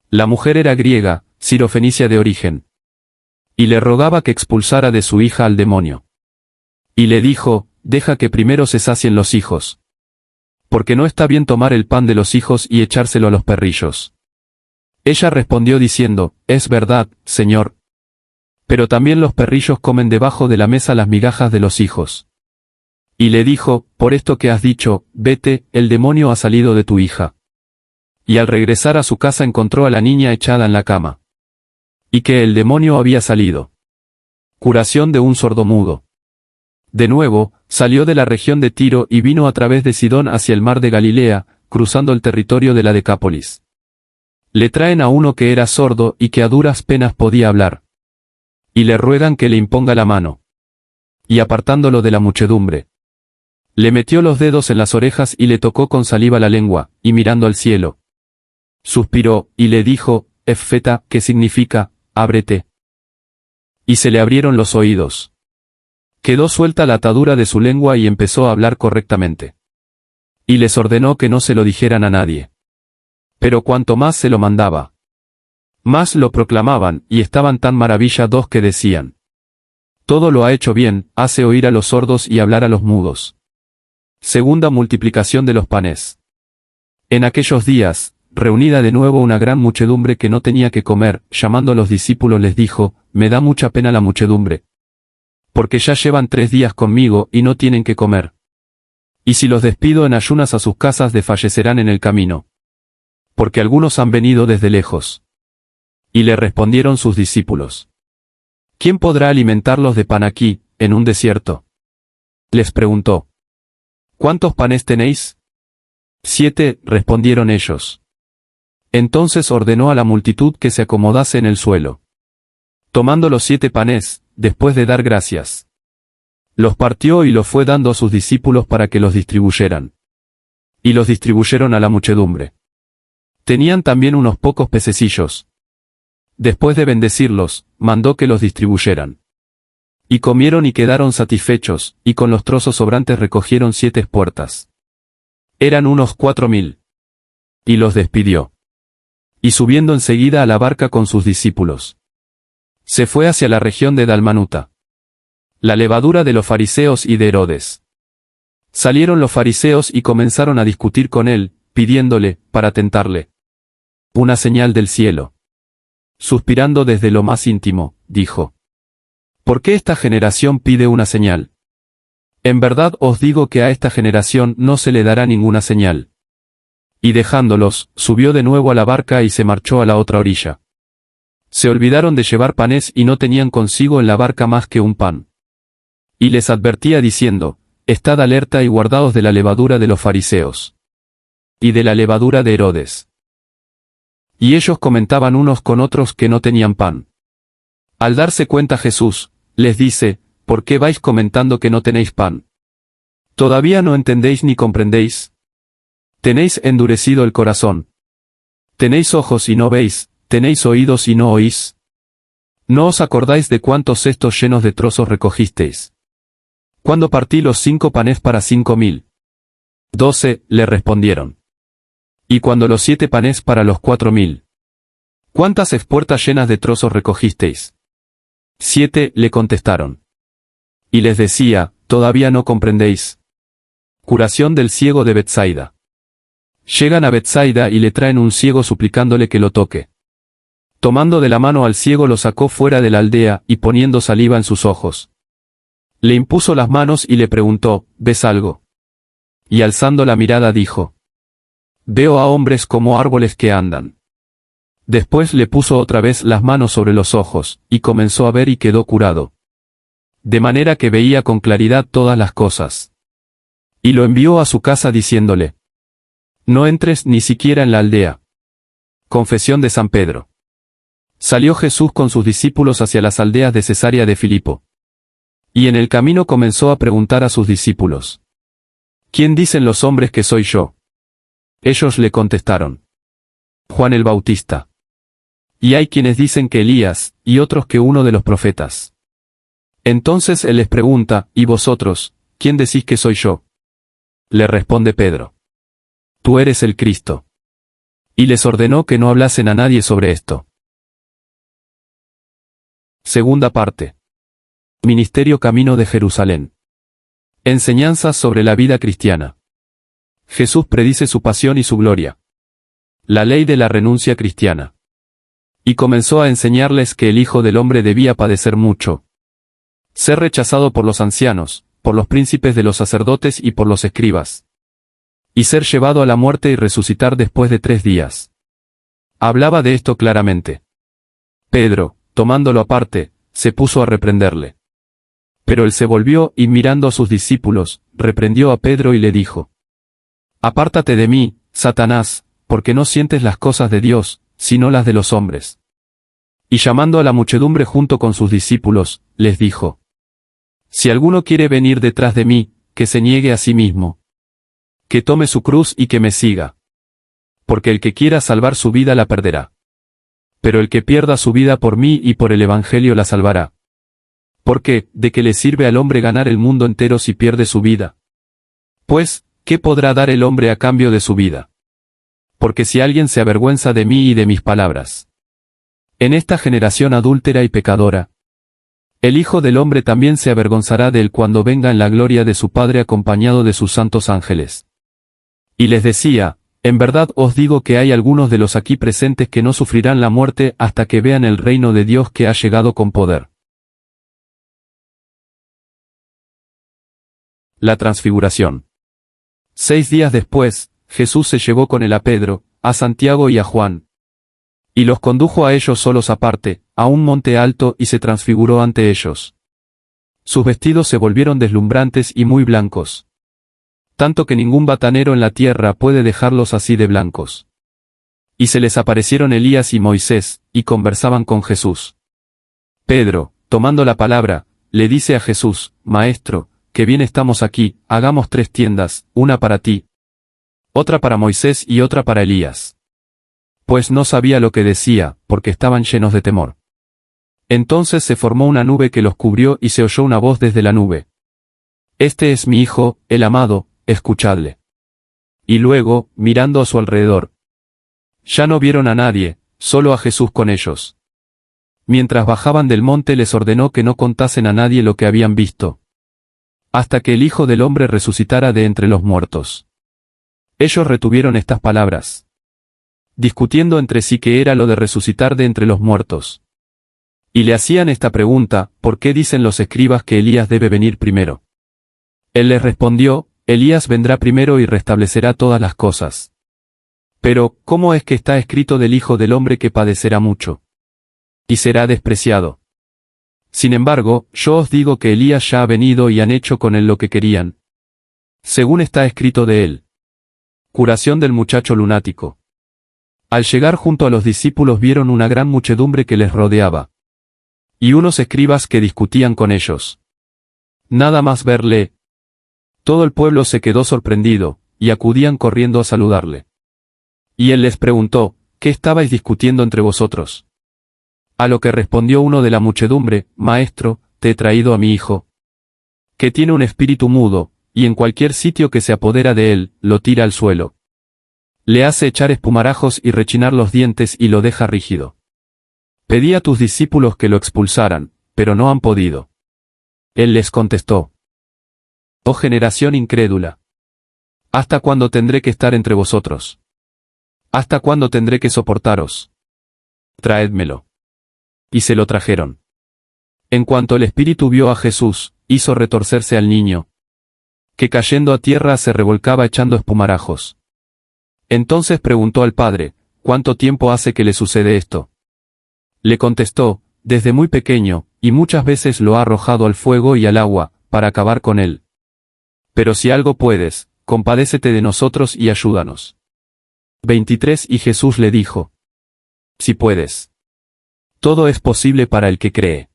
La mujer era griega, sirofenicia de origen. Y le rogaba que expulsara de su hija al demonio. Y le dijo, deja que primero se sacien los hijos. Porque no está bien tomar el pan de los hijos y echárselo a los perrillos. Ella respondió diciendo, es verdad, Señor. Pero también los perrillos comen debajo de la mesa las migajas de los hijos. Y le dijo, por esto que has dicho, vete, el demonio ha salido de tu hija. Y al regresar a su casa encontró a la niña echada en la cama. Y que el demonio había salido. Curación de un sordomudo. De nuevo, salió de la región de Tiro y vino a través de Sidón hacia el mar de Galilea, cruzando el territorio de la Decápolis. Le traen a uno que era sordo y que a duras penas podía hablar. Y le ruegan que le imponga la mano. Y apartándolo de la muchedumbre, le metió los dedos en las orejas y le tocó con saliva la lengua, y mirando al cielo, suspiró, y le dijo, Efeta, que significa, ábrete. Y se le abrieron los oídos. Quedó suelta la atadura de su lengua y empezó a hablar correctamente. Y les ordenó que no se lo dijeran a nadie. Pero cuanto más se lo mandaba, más lo proclamaban, y estaban tan maravillados que decían, todo lo ha hecho bien, hace oír a los sordos y hablar a los mudos. Segunda multiplicación de los panes. En aquellos días, reunida de nuevo una gran muchedumbre que no tenía que comer, llamando a los discípulos les dijo, me da mucha pena la muchedumbre. Porque ya llevan 3 días conmigo y no tienen que comer. Y si los despido en ayunas a sus casas desfallecerán en el camino. Porque algunos han venido desde lejos. Y le respondieron sus discípulos. ¿Quién podrá alimentarlos de pan aquí, en un desierto? Les preguntó. ¿Cuántos panes tenéis? 7, respondieron ellos. Entonces ordenó a la multitud que se acomodase en el suelo. Tomando los 7 panes, después de dar gracias, los partió y los fue dando a sus discípulos para que los distribuyeran. Y los distribuyeron a la muchedumbre. Tenían también unos pocos pececillos. Después de bendecirlos, mandó que los distribuyeran. Y comieron y quedaron satisfechos, y con los trozos sobrantes recogieron 7 espuertas. Eran unos 4000. Y los despidió. Y subiendo enseguida a la barca con sus discípulos, se fue hacia la región de Dalmanuta. La levadura de los fariseos y de Herodes. Salieron los fariseos y comenzaron a discutir con él, pidiéndole, para tentarle, una señal del cielo. Suspirando desde lo más íntimo, dijo, ¿por qué esta generación pide una señal? En verdad os digo que a esta generación no se le dará ninguna señal. Y dejándolos, subió de nuevo a la barca y se marchó a la otra orilla. Se olvidaron de llevar panes y no tenían consigo en la barca más que un pan. Y les advertía diciendo, estad alerta y guardaos de la levadura de los fariseos. Y de la levadura de Herodes. Y ellos comentaban unos con otros que no tenían pan. Al darse cuenta Jesús, les dice, ¿por qué vais comentando que no tenéis pan? ¿Todavía no entendéis ni comprendéis? ¿Tenéis endurecido el corazón? ¿Tenéis ojos y no veis? ¿Tenéis oídos y no oís? ¿No os acordáis de cuántos cestos llenos de trozos recogisteis? ¿Cuándo partí los 5 panes para 5000? 12, le respondieron. ¿Y cuando los 7 panes para los 4000? ¿Cuántas espuertas llenas de trozos recogisteis? 7, le contestaron. Y les decía, ¿todavía no comprendéis? Curación del ciego de Betsaida. Llegan a Betsaida y le traen un ciego suplicándole que lo toque. Tomando de la mano al ciego lo sacó fuera de la aldea y poniendo saliva en sus ojos. Le impuso las manos y le preguntó, ¿ves algo? Y alzando la mirada dijo, veo a hombres como árboles que andan. Después le puso otra vez las manos sobre los ojos, y comenzó a ver y quedó curado. De manera que veía con claridad todas las cosas. Y lo envió a su casa diciéndole, no entres ni siquiera en la aldea. Confesión de San Pedro. Salió Jesús con sus discípulos hacia las aldeas de Cesarea de Filipo. Y en el camino comenzó a preguntar a sus discípulos, ¿quién dicen los hombres que soy yo? Ellos le contestaron, Juan el Bautista. Y hay quienes dicen que Elías, y otros que uno de los profetas. Entonces él les pregunta, ¿y vosotros, quién decís que soy yo? Le responde Pedro, tú eres el Cristo. Y les ordenó que no hablasen a nadie sobre esto. Segunda parte. Ministerio Camino de Jerusalén. Enseñanzas sobre la vida cristiana. Jesús predice su pasión y su gloria. La ley de la renuncia cristiana. Y comenzó a enseñarles que el Hijo del Hombre debía padecer mucho, ser rechazado por los ancianos, por los príncipes de los sacerdotes y por los escribas, y ser llevado a la muerte y resucitar después de 3 días. Hablaba de esto claramente. Pedro, tomándolo aparte, se puso a reprenderle. Pero él se volvió y mirando a sus discípulos, reprendió a Pedro y le dijo: Apártate de mí, Satanás, porque no sientes las cosas de Dios, sino las de los hombres. Y llamando a la muchedumbre junto con sus discípulos, les dijo: Si alguno quiere venir detrás de mí, que se niegue a sí mismo, que tome su cruz y que me siga. Porque el que quiera salvar su vida la perderá. Pero el que pierda su vida por mí y por el Evangelio la salvará. Porque, ¿de qué le sirve al hombre ganar el mundo entero si pierde su vida? Pues, ¿qué podrá dar el hombre a cambio de su vida? Porque si alguien se avergüenza de mí y de mis palabras, en esta generación adúltera y pecadora, el Hijo del Hombre también se avergonzará de él cuando venga en la gloria de su Padre acompañado de sus santos ángeles. Y les decía: En verdad os digo que hay algunos de los aquí presentes que no sufrirán la muerte hasta que vean el reino de Dios que ha llegado con poder. La transfiguración. 6 días después, Jesús se llevó con él a Pedro, a Santiago y a Juan, y los condujo a ellos solos aparte, a un monte alto y se transfiguró ante ellos. Sus vestidos se volvieron deslumbrantes y muy blancos, tanto que ningún batanero en la tierra puede dejarlos así de blancos. Y se les aparecieron Elías y Moisés, y conversaban con Jesús. Pedro, tomando la palabra, le dice a Jesús: Maestro, que bien estamos aquí, hagamos 3 tiendas, una para ti, otra para Moisés y otra para Elías. Pues no sabía lo que decía, porque estaban llenos de temor. Entonces se formó una nube que los cubrió y se oyó una voz desde la nube: Este es mi Hijo, el amado, escuchadle. Y luego, mirando a su alrededor, ya no vieron a nadie, solo a Jesús con ellos. Mientras bajaban del monte les ordenó que no contasen a nadie lo que habían visto, hasta que el Hijo del Hombre resucitara de entre los muertos. Ellos retuvieron estas palabras, discutiendo entre sí qué era lo de resucitar de entre los muertos. Y le hacían esta pregunta: ¿Por qué dicen los escribas que Elías debe venir primero? Él les respondió: Elías vendrá primero y restablecerá todas las cosas. Pero, ¿cómo es que está escrito del Hijo del Hombre que padecerá mucho y será despreciado? Sin embargo, yo os digo que Elías ya ha venido y han hecho con él lo que querían, según está escrito de él. Curación del muchacho lunático. Al llegar junto a los discípulos vieron una gran muchedumbre que les rodeaba, y unos escribas que discutían con ellos. Nada más verle, todo el pueblo se quedó sorprendido, y acudían corriendo a saludarle. Y él les preguntó: ¿Qué estabais discutiendo entre vosotros? A lo que respondió uno de la muchedumbre: Maestro, te he traído a mi hijo, que tiene un espíritu mudo, y en cualquier sitio que se apodera de él, lo tira al suelo. Le hace echar espumarajos y rechinar los dientes y lo deja rígido. Pedí a tus discípulos que lo expulsaran, pero no han podido. Él les contestó: Oh generación incrédula, ¿hasta cuándo tendré que estar entre vosotros? ¿Hasta cuándo tendré que soportaros? Traédmelo. Y se lo trajeron. En cuanto el espíritu vio a Jesús, hizo retorcerse al niño, que cayendo a tierra se revolcaba echando espumarajos. Entonces preguntó al padre: ¿Cuánto tiempo hace que le sucede esto? Le contestó: Desde muy pequeño, y muchas veces lo ha arrojado al fuego y al agua, para acabar con él. Pero si algo puedes, compadécete de nosotros y ayúdanos. 23 Y Jesús le dijo: Si puedes. Todo es posible para el que cree.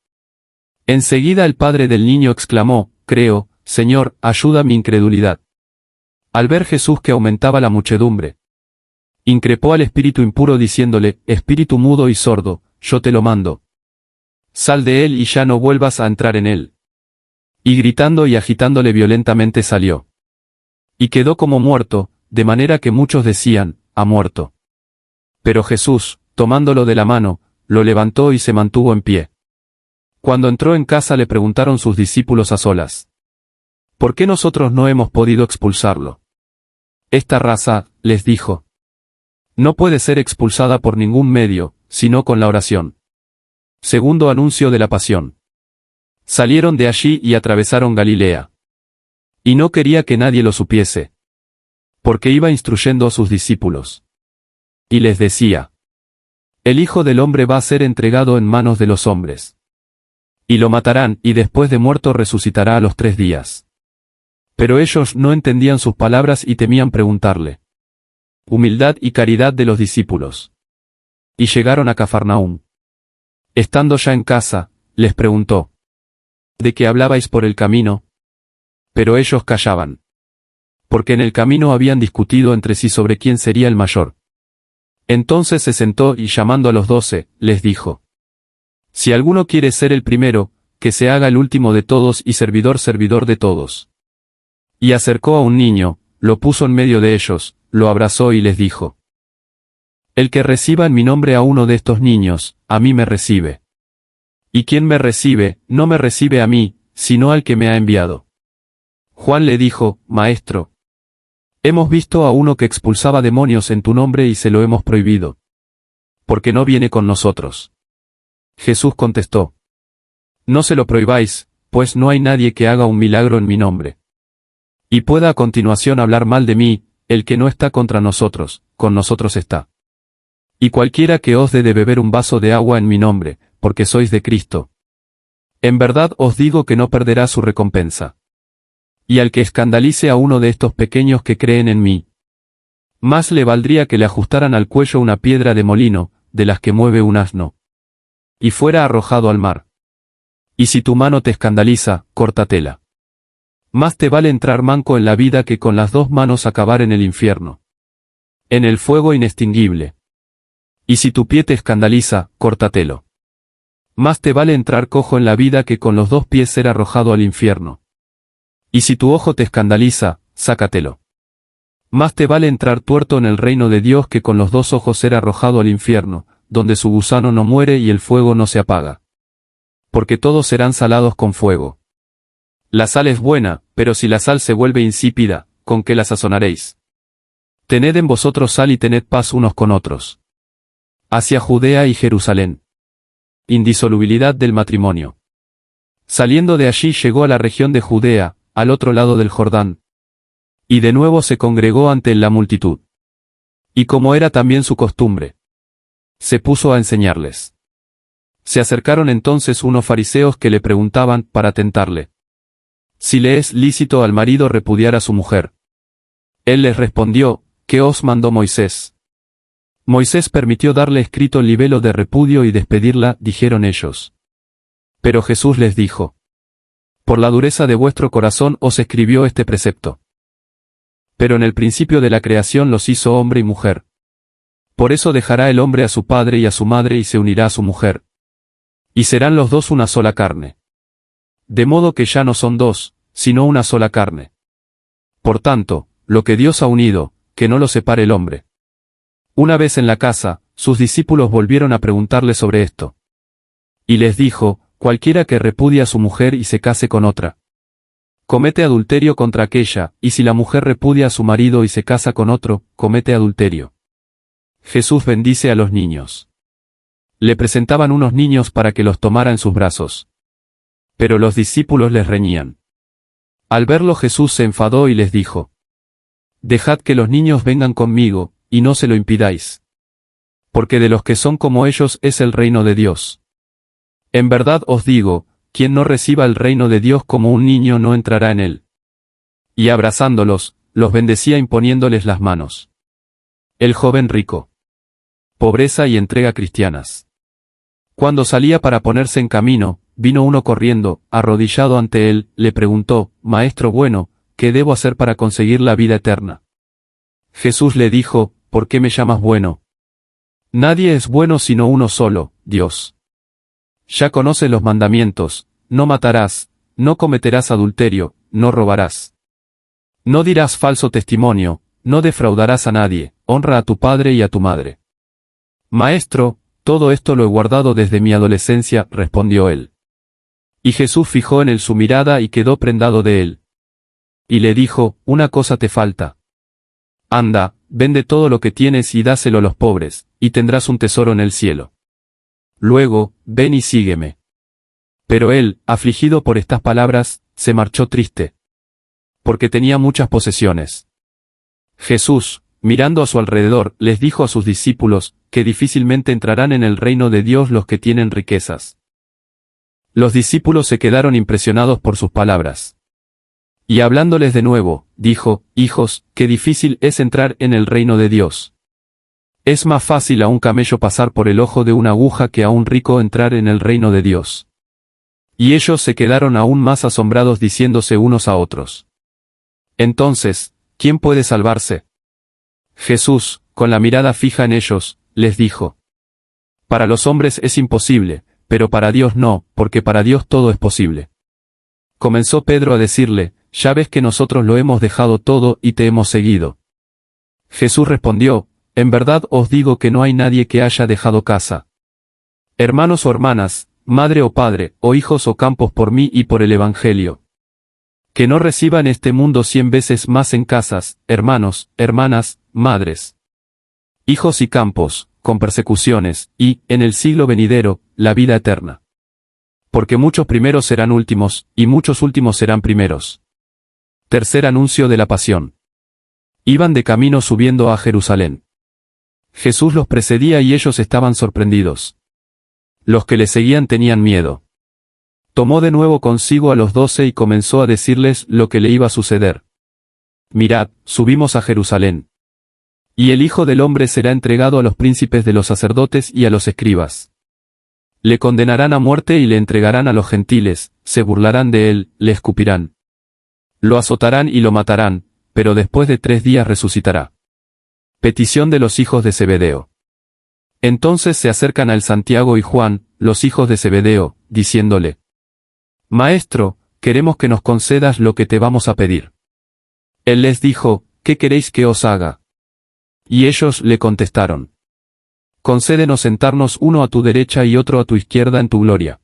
Enseguida el padre del niño exclamó: Creo, Señor, ayuda mi incredulidad. Al ver Jesús que aumentaba la muchedumbre, increpó al espíritu impuro diciéndole: Espíritu mudo y sordo, yo te lo mando. Sal de él y ya no vuelvas a entrar en él. Y gritando y agitándole violentamente salió. Y quedó como muerto, de manera que muchos decían: ha muerto. Pero Jesús, tomándolo de la mano, lo levantó y se mantuvo en pie. Cuando entró en casa le preguntaron sus discípulos a solas: ¿por qué nosotros no hemos podido expulsarlo? Esta raza, les dijo, no puede ser expulsada por ningún medio, sino con la oración. Segundo anuncio de la pasión. Salieron de allí y atravesaron Galilea. Y no quería que nadie lo supiese, porque iba instruyendo a sus discípulos. Y les decía: el Hijo del Hombre va a ser entregado en manos de los hombres. Y lo matarán, y después de muerto resucitará a los 3 días. Pero ellos no entendían sus palabras y temían preguntarle. Humildad y caridad de los discípulos. Y llegaron a Cafarnaúm. Estando ya en casa, les preguntó: ¿de qué hablabais por el camino? Pero ellos callaban, porque en el camino habían discutido entre sí sobre quién sería el mayor. Entonces se sentó y llamando a los 12, les dijo: si alguno quiere ser el primero, que se haga el último de todos y servidor de todos. Y acercó a un niño, lo puso en medio de ellos, lo abrazó y les dijo: el que reciba en mi nombre a uno de estos niños, a mí me recibe. Y quien me recibe, no me recibe a mí, sino al que me ha enviado. Juan le dijo: Maestro, hemos visto a uno que expulsaba demonios en tu nombre y se lo hemos prohibido, porque no viene con nosotros. Jesús contestó: no se lo prohibáis, pues no hay nadie que haga un milagro en mi nombre y pueda a continuación hablar mal de mí. El que no está contra nosotros, con nosotros está. Y cualquiera que os dé de beber un vaso de agua en mi nombre, porque sois de Cristo, en verdad os digo que no perderá su recompensa. Y al que escandalice a uno de estos pequeños que creen en mí, más le valdría que le ajustaran al cuello una piedra de molino, de las que mueve un asno, y fuera arrojado al mar. Y si tu mano te escandaliza, córtatela. Más te vale entrar manco en la vida que con las 2 manos acabar en el infierno, en el fuego inextinguible. Y si tu pie te escandaliza, córtatelo. Más te vale entrar cojo en la vida que con los 2 pies ser arrojado al infierno. Y si tu ojo te escandaliza, sácatelo. Más te vale entrar tuerto en el reino de Dios que con los 2 ojos ser arrojado al infierno, donde su gusano no muere y el fuego no se apaga. Porque todos serán salados con fuego. La sal es buena, pero si la sal se vuelve insípida, ¿con qué la sazonaréis? Tened en vosotros sal y tened paz unos con otros. Hacia Judea y Jerusalén. Indisolubilidad del matrimonio. Saliendo de allí llegó a la región de Judea, al otro lado del Jordán. Y de nuevo se congregó ante la multitud. Y como era también su costumbre, se puso a enseñarles. Se acercaron entonces unos fariseos que le preguntaban, para tentarle, si le es lícito al marido repudiar a su mujer. Él les respondió: ¿qué os mandó Moisés? Moisés permitió darle escrito libelo de repudio y despedirla, dijeron ellos. Pero Jesús les dijo: por la dureza de vuestro corazón os escribió este precepto. Pero en el principio de la creación los hizo hombre y mujer. Por eso dejará el hombre a su padre y a su madre y se unirá a su mujer. Y serán los 2 una sola carne. De modo que ya no son 2, sino una sola carne. Por tanto, lo que Dios ha unido, que no lo separe el hombre. Una vez en la casa, sus discípulos volvieron a preguntarle sobre esto. Y les dijo: cualquiera que repudie a su mujer y se case con otra, comete adulterio contra aquella, y si la mujer repudia a su marido y se casa con otro, comete adulterio. Jesús bendice a los niños. Le presentaban unos niños para que los tomara en sus brazos. Pero los discípulos les reñían. Al verlo Jesús se enfadó y les dijo: dejad que los niños vengan conmigo, y no se lo impidáis. Porque de los que son como ellos es el reino de Dios. En verdad os digo, quien no reciba el reino de Dios como un niño no entrará en él. Y abrazándolos, los bendecía imponiéndoles las manos. El joven rico. Pobreza y entrega cristianas. Cuando salía para ponerse en camino, vino uno corriendo, arrodillado ante él, le preguntó: Maestro bueno, ¿qué debo hacer para conseguir la vida eterna? Jesús le dijo: ¿por qué me llamas bueno? Nadie es bueno sino uno solo, Dios. Ya conoces los mandamientos: no matarás, no cometerás adulterio, no robarás. No dirás falso testimonio, no defraudarás a nadie, honra a tu padre y a tu madre. Maestro, todo esto lo he guardado desde mi adolescencia, respondió él. Y Jesús fijó en él su mirada y quedó prendado de él. Y le dijo, una cosa te falta. Anda, vende todo lo que tienes y dáselo a los pobres, y tendrás un tesoro en el cielo. Luego, ven y sígueme. Pero él, afligido por estas palabras, se marchó triste, porque tenía muchas posesiones. Jesús, mirando a su alrededor, les dijo a sus discípulos, que difícilmente entrarán en el reino de Dios los que tienen riquezas. Los discípulos se quedaron impresionados por sus palabras. Y hablándoles de nuevo, dijo, hijos, qué difícil es entrar en el reino de Dios. Es más fácil a un camello pasar por el ojo de una aguja que a un rico entrar en el reino de Dios. Y ellos se quedaron aún más asombrados diciéndose unos a otros. Entonces, ¿quién puede salvarse? Jesús, con la mirada fija en ellos, les dijo. Para los hombres es imposible, pero para Dios no, porque para Dios todo es posible. Comenzó Pedro a decirle, ya ves que nosotros lo hemos dejado todo y te hemos seguido. Jesús respondió, en verdad os digo que no hay nadie que haya dejado casa, hermanos o hermanas, madre o padre, o hijos o campos por mí y por el Evangelio, que no reciba en este mundo 100 veces más en casas, hermanos, hermanas, madres, hijos y campos, con persecuciones, y, en el siglo venidero, la vida eterna. Porque muchos primeros serán últimos, y muchos últimos serán primeros. Tercer anuncio de la pasión. Iban de camino subiendo a Jerusalén. Jesús los precedía y ellos estaban sorprendidos. Los que le seguían tenían miedo. Tomó de nuevo consigo a los 12 y comenzó a decirles lo que le iba a suceder. Mirad, subimos a Jerusalén. Y el Hijo del Hombre será entregado a los príncipes de los sacerdotes y a los escribas. Le condenarán a muerte y le entregarán a los gentiles, se burlarán de él, le escupirán. Lo azotarán y lo matarán, pero después de 3 días resucitará. Petición de los hijos de Zebedeo. Entonces se acercan a él Santiago y Juan, los hijos de Zebedeo, diciéndole: Maestro, queremos que nos concedas lo que te vamos a pedir. Él les dijo: ¿Qué queréis que os haga? Y ellos le contestaron: Concédenos sentarnos uno a tu derecha y otro a tu izquierda en tu gloria.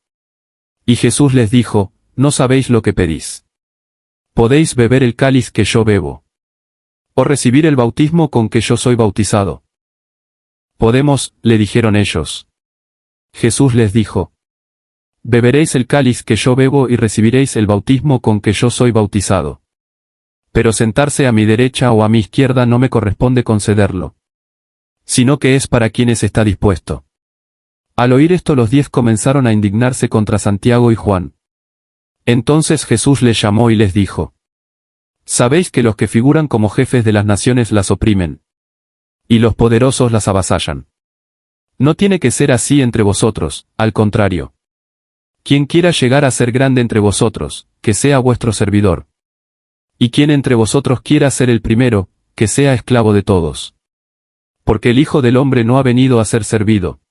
Y Jesús les dijo: No sabéis lo que pedís. ¿Podéis beber el cáliz que yo bebo? ¿O recibir el bautismo con que yo soy bautizado? Podemos, le dijeron ellos. Jesús les dijo: Beberéis el cáliz que yo bebo y recibiréis el bautismo con que yo soy bautizado. Pero sentarse a mi derecha o a mi izquierda no me corresponde concederlo, sino que es para quienes está dispuesto. Al oír esto los 10 comenzaron a indignarse contra Santiago y Juan. Entonces Jesús les llamó y les dijo: Sabéis que los que figuran como jefes de las naciones las oprimen, y los poderosos las avasallan. No tiene que ser así entre vosotros, al contrario. Quien quiera llegar a ser grande entre vosotros, que sea vuestro servidor. Y quien entre vosotros quiera ser el primero, que sea esclavo de todos. Porque el Hijo del Hombre no ha venido a ser servido,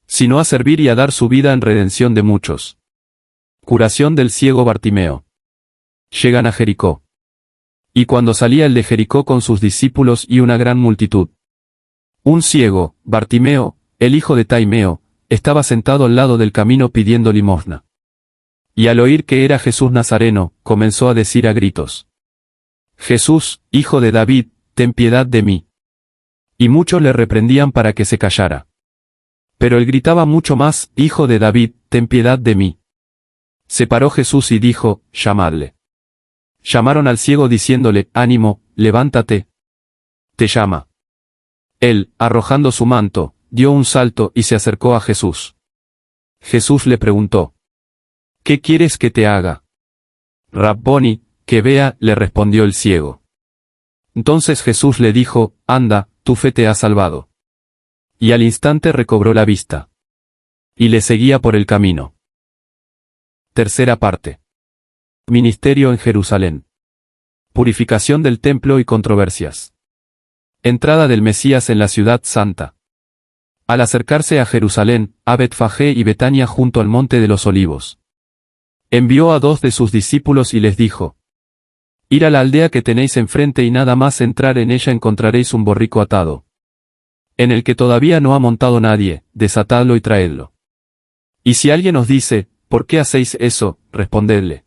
sino a servir y a dar su vida en redención de muchos. Curación del ciego Bartimeo. Llegan a Jericó. Y cuando salía el de Jericó con sus discípulos y una gran multitud, un ciego, Bartimeo, el hijo de Taimeo, estaba sentado al lado del camino pidiendo limosna. Y al oír que era Jesús Nazareno, comenzó a decir a gritos: Jesús, hijo de David, ten piedad de mí. Y muchos le reprendían para que se callara. Pero él gritaba mucho más: Hijo de David, ten piedad de mí. Se paró Jesús y dijo: Llamadle. Llamaron al ciego diciéndole: Ánimo, levántate. Te llama. Él, arrojando su manto, dio un salto y se acercó a Jesús. Jesús le preguntó: ¿Qué quieres que te haga? Rabboni, que vea, le respondió el ciego. Entonces Jesús le dijo: Anda, tu fe te ha salvado. Y al instante recobró la vista. Y le seguía por el camino. Tercera parte. Ministerio en Jerusalén. Purificación del templo y controversias. Entrada del Mesías en la ciudad santa. Al acercarse a Jerusalén, a Betfagé y Betania junto al monte de los Olivos, envió a 2 de sus discípulos y les dijo: Ir a la aldea que tenéis enfrente y nada más entrar en ella encontraréis un borrico atado, en el que todavía no ha montado nadie, desatadlo y traedlo. Y si alguien os dice: ¿Por qué hacéis eso? Respondedle.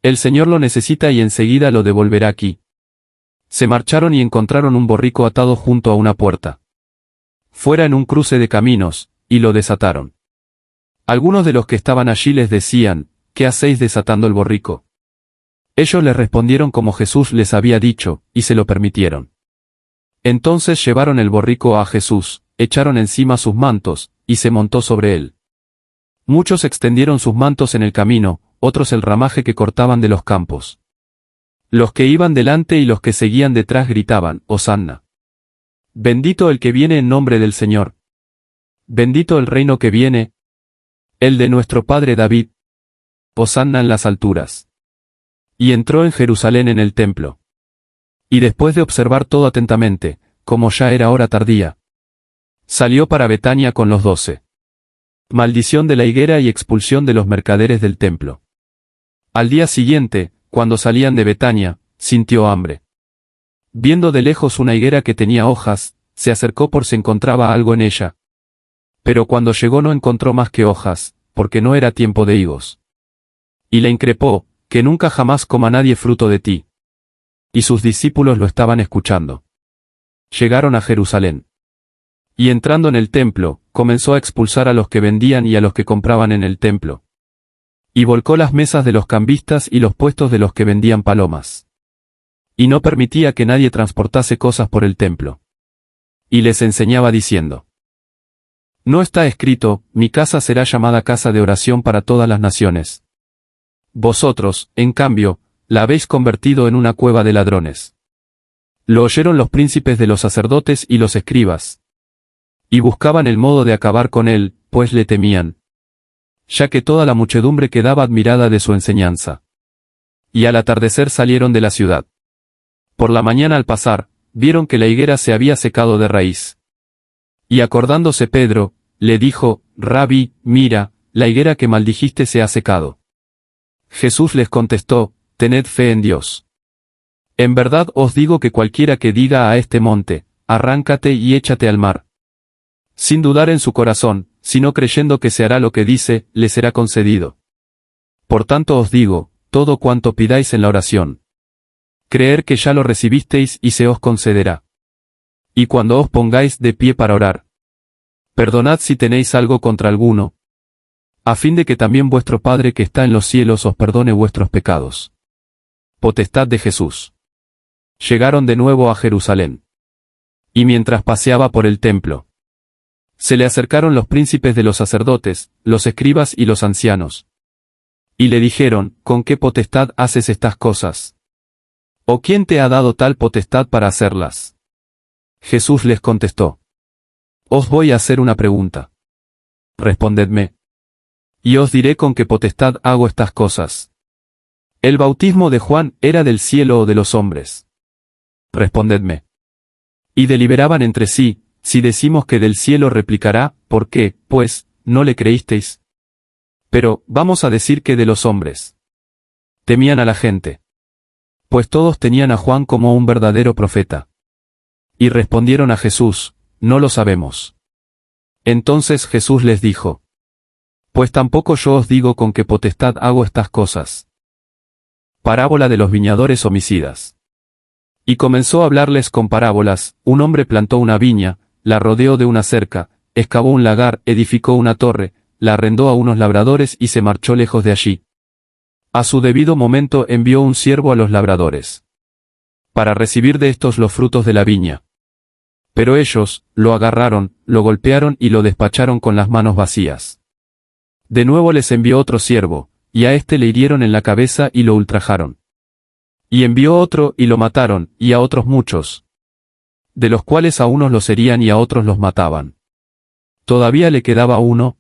El Señor lo necesita y enseguida lo devolverá aquí. Se marcharon y encontraron un borrico atado junto a una puerta. Fuera en un cruce de caminos, y lo desataron. Algunos de los que estaban allí les decían, ¿qué hacéis desatando el borrico? Ellos les respondieron como Jesús les había dicho, y se lo permitieron. Entonces llevaron el borrico a Jesús, echaron encima sus mantos, y se montó sobre él. Muchos extendieron sus mantos en el camino, otros el ramaje que cortaban de los campos. Los que iban delante y los que seguían detrás gritaban, Hosanna. Bendito el que viene en nombre del Señor. Bendito el reino que viene, el de nuestro padre David. Hosanna en las alturas. Y entró en Jerusalén en el templo. Y después de observar todo atentamente, como ya era hora tardía, salió para Betania con los 12. Maldición de la higuera y expulsión de los mercaderes del templo. Al día siguiente, cuando salían de Betania, sintió hambre. Viendo de lejos una higuera que tenía hojas, se acercó por si encontraba algo en ella. Pero cuando llegó no encontró más que hojas, porque no era tiempo de higos. Y le increpó, que nunca jamás coma nadie fruto de ti. Y sus discípulos lo estaban escuchando. Llegaron a Jerusalén. Y entrando en el templo, comenzó a expulsar a los que vendían y a los que compraban en el templo. Y volcó las mesas de los cambistas y los puestos de los que vendían palomas. Y no permitía que nadie transportase cosas por el templo. Y les enseñaba diciendo: ¿No está escrito, mi casa será llamada casa de oración para todas las naciones? Vosotros, en cambio, la habéis convertido en una cueva de ladrones. Lo oyeron los príncipes de los sacerdotes y los escribas. Y buscaban el modo de acabar con él, pues le temían, ya que toda la muchedumbre quedaba admirada de su enseñanza. Y al atardecer salieron de la ciudad. Por la mañana al pasar, vieron que la higuera se había secado de raíz. Y acordándose Pedro, le dijo: Rabí, mira, la higuera que maldijiste se ha secado. Jesús les contestó: Tened fe en Dios. En verdad os digo que cualquiera que diga a este monte, arráncate y échate al mar, sin dudar en su corazón, sino creyendo que se hará lo que dice, le será concedido. Por tanto os digo, todo cuanto pidáis en la oración, creer que ya lo recibisteis y se os concederá. Y cuando os pongáis de pie para orar, perdonad si tenéis algo contra alguno, a fin de que también vuestro Padre que está en los cielos os perdone vuestros pecados. Potestad de Jesús. Llegaron de nuevo a Jerusalén. Y mientras paseaba por el templo, se le acercaron los príncipes de los sacerdotes, los escribas y los ancianos. Y le dijeron: ¿Con qué potestad haces estas cosas? ¿O quién te ha dado tal potestad para hacerlas? Jesús les contestó: Os voy a hacer una pregunta. Respondedme. Y os diré con qué potestad hago estas cosas. ¿El bautismo de Juan era del cielo o de los hombres? Respondedme. Y deliberaban entre sí: si decimos que del cielo, replicará, ¿por qué, pues, no le creísteis? Pero, vamos a decir que de los hombres. Temían a la gente, pues todos tenían a Juan como un verdadero profeta. Y respondieron a Jesús: No lo sabemos. Entonces Jesús les dijo: Pues tampoco yo os digo con qué potestad hago estas cosas. Parábola de los viñadores homicidas. Y comenzó a hablarles con parábolas: un hombre plantó una viña, la rodeó de una cerca, excavó un lagar, edificó una torre, la arrendó a unos labradores y se marchó lejos de allí. A su debido momento envió un siervo a los labradores, para recibir de estos los frutos de la viña. Pero ellos, lo agarraron, lo golpearon y lo despacharon con las manos vacías. De nuevo les envió otro siervo, y a éste le hirieron en la cabeza y lo ultrajaron. Y envió otro y lo mataron, y a otros muchos, de los cuales a unos los herían y a otros los mataban. Todavía le quedaba uno,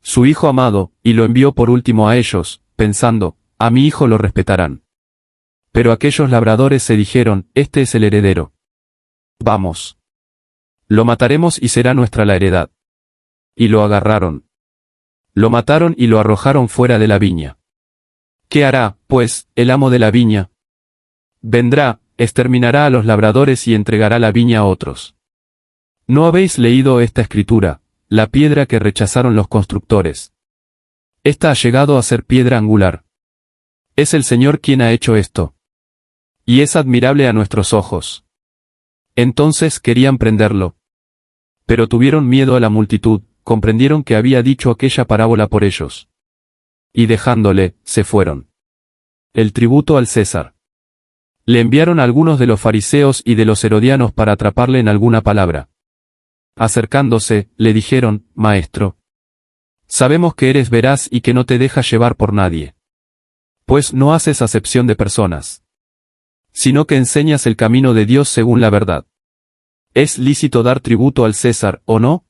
su hijo amado, y lo envió por último a ellos, pensando: a mi hijo lo respetarán. Pero aquellos labradores se dijeron: este es el heredero. Vamos. Lo mataremos y será nuestra la heredad. Y lo agarraron. Lo mataron y lo arrojaron fuera de la viña. ¿Qué hará, pues, el amo de la viña? Vendrá, exterminará a los labradores y entregará la viña a otros. ¿No habéis leído esta escritura, la piedra que rechazaron los constructores? Esta ha llegado a ser piedra angular. Es el Señor quien ha hecho esto. Y es admirable a nuestros ojos. Entonces querían prenderlo. Pero tuvieron miedo a la multitud, comprendieron que había dicho aquella parábola por ellos. Y dejándole, se fueron. El tributo al César. Le enviaron a algunos de los fariseos y de los herodianos para atraparle en alguna palabra. Acercándose, le dijeron, Maestro, sabemos que eres veraz y que no te dejas llevar por nadie. Pues no haces acepción de personas, sino que enseñas el camino de Dios según la verdad. ¿Es lícito dar tributo al César, o no?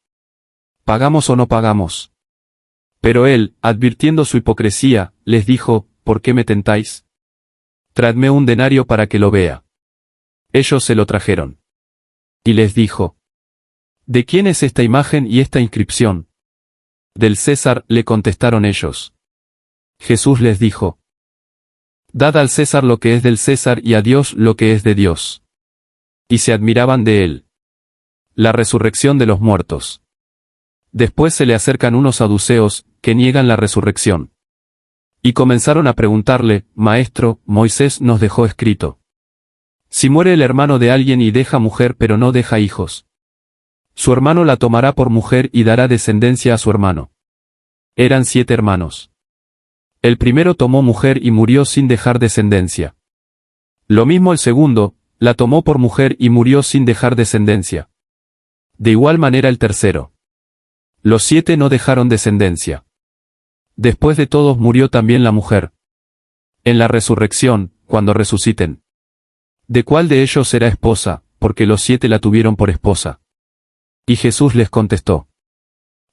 ¿Pagamos o no pagamos? Pero él, advirtiendo su hipocresía, les dijo, ¿por qué me tentáis? Traedme un denario para que lo vea. Ellos se lo trajeron. Y les dijo, ¿de quién es esta imagen y esta inscripción? Del César, le contestaron ellos. Jesús les dijo, dad al César lo que es del César y a Dios lo que es de Dios. Y se admiraban de él. La resurrección de los muertos. Después se le acercan unos saduceos, que niegan la resurrección. Y comenzaron a preguntarle, Maestro, Moisés nos dejó escrito. Si muere el hermano de alguien y deja mujer pero no deja hijos, su hermano la tomará por mujer y dará descendencia a su hermano. Eran 7 hermanos. El primero tomó mujer y murió sin dejar descendencia. Lo mismo el segundo, la tomó por mujer y murió sin dejar descendencia. De igual manera el tercero. Los 7 no dejaron descendencia. Después de todos murió también la mujer. En la resurrección, cuando resuciten. ¿De cuál de ellos será esposa? Porque los 7 la tuvieron por esposa. Y Jesús les contestó.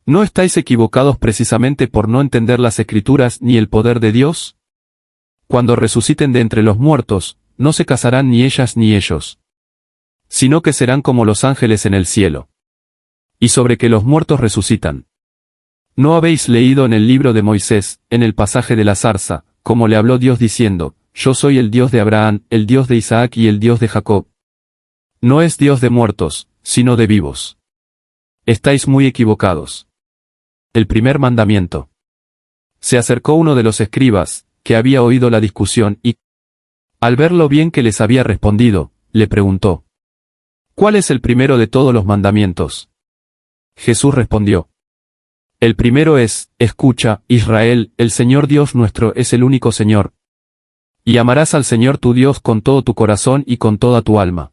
¿No estáis equivocados precisamente por no entender las Escrituras ni el poder de Dios? Cuando resuciten de entre los muertos, no se casarán ni ellas ni ellos, sino que serán como los ángeles en el cielo. Y sobre que los muertos resucitan. ¿No habéis leído en el libro de Moisés, en el pasaje de la zarza, como le habló Dios diciendo, yo soy el Dios de Abraham, el Dios de Isaac y el Dios de Jacob? No es Dios de muertos, sino de vivos. Estáis muy equivocados. El primer mandamiento. Se acercó uno de los escribas, que había oído la discusión y, al ver lo bien que les había respondido, le preguntó, ¿cuál es el primero de todos los mandamientos? Jesús respondió, el primero es, escucha, Israel, el Señor Dios nuestro es el único Señor. Y amarás al Señor tu Dios con todo tu corazón y con toda tu alma.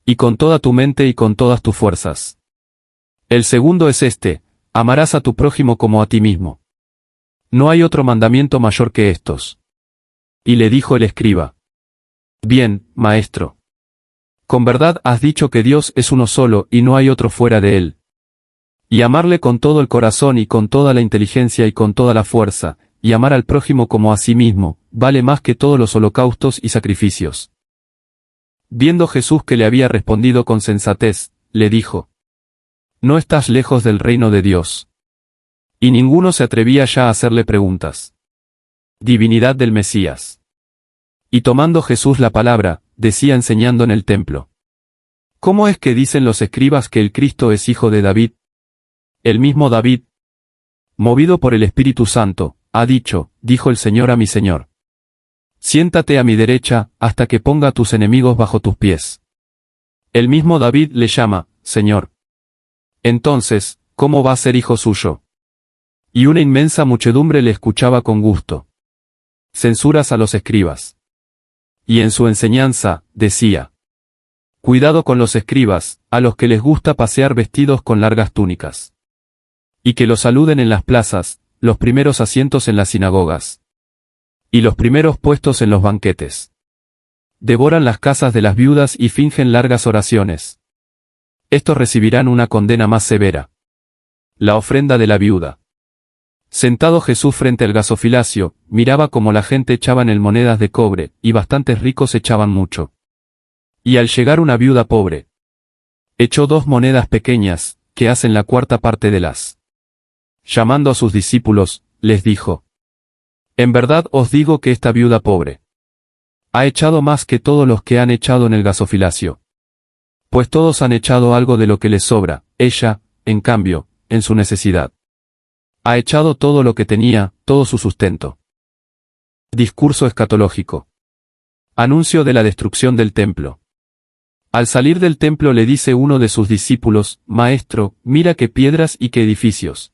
Y con toda tu mente y con todas tus fuerzas. El segundo es este, amarás a tu prójimo como a ti mismo. No hay otro mandamiento mayor que estos. Y le dijo el escriba, bien, maestro. Con verdad has dicho que Dios es uno solo y no hay otro fuera de él. Y amarle con todo el corazón y con toda la inteligencia y con toda la fuerza, y amar al prójimo como a sí mismo, vale más que todos los holocaustos y sacrificios. Viendo Jesús que le había respondido con sensatez, le dijo, no estás lejos del reino de Dios. Y ninguno se atrevía ya a hacerle preguntas. Divinidad del Mesías. Y tomando Jesús la palabra, decía enseñando en el templo. ¿Cómo es que dicen los escribas que el Cristo es hijo de David? El mismo David, movido por el Espíritu Santo, ha dicho, dijo el Señor a mi Señor. Siéntate a mi derecha, hasta que ponga a tus enemigos bajo tus pies. El mismo David le llama, Señor. Entonces, ¿cómo va a ser hijo suyo? Y una inmensa muchedumbre le escuchaba con gusto. Censuras a los escribas. Y en su enseñanza, decía. Cuidado con los escribas, a los que les gusta pasear vestidos con largas túnicas. Y que los saluden en las plazas, los primeros asientos en las sinagogas. Y los primeros puestos en los banquetes. Devoran las casas de las viudas y fingen largas oraciones. Estos recibirán una condena más severa. La ofrenda de la viuda. Sentado Jesús frente al gasofilacio, miraba cómo la gente echaba en él monedas de cobre, y bastantes ricos echaban mucho. Y al llegar una viuda pobre, echó 2 monedas pequeñas, que hacen la cuarta parte de las. Llamando a sus discípulos, les dijo. En verdad os digo que esta viuda pobre ha echado más que todos los que han echado en el gasofilacio. Pues todos han echado algo de lo que les sobra, ella, en cambio, en su necesidad, Ha echado todo lo que tenía, todo su sustento. Discurso escatológico. Anuncio de la destrucción del templo. Al salir del templo le dice uno de sus discípulos, Maestro, mira qué piedras y qué edificios.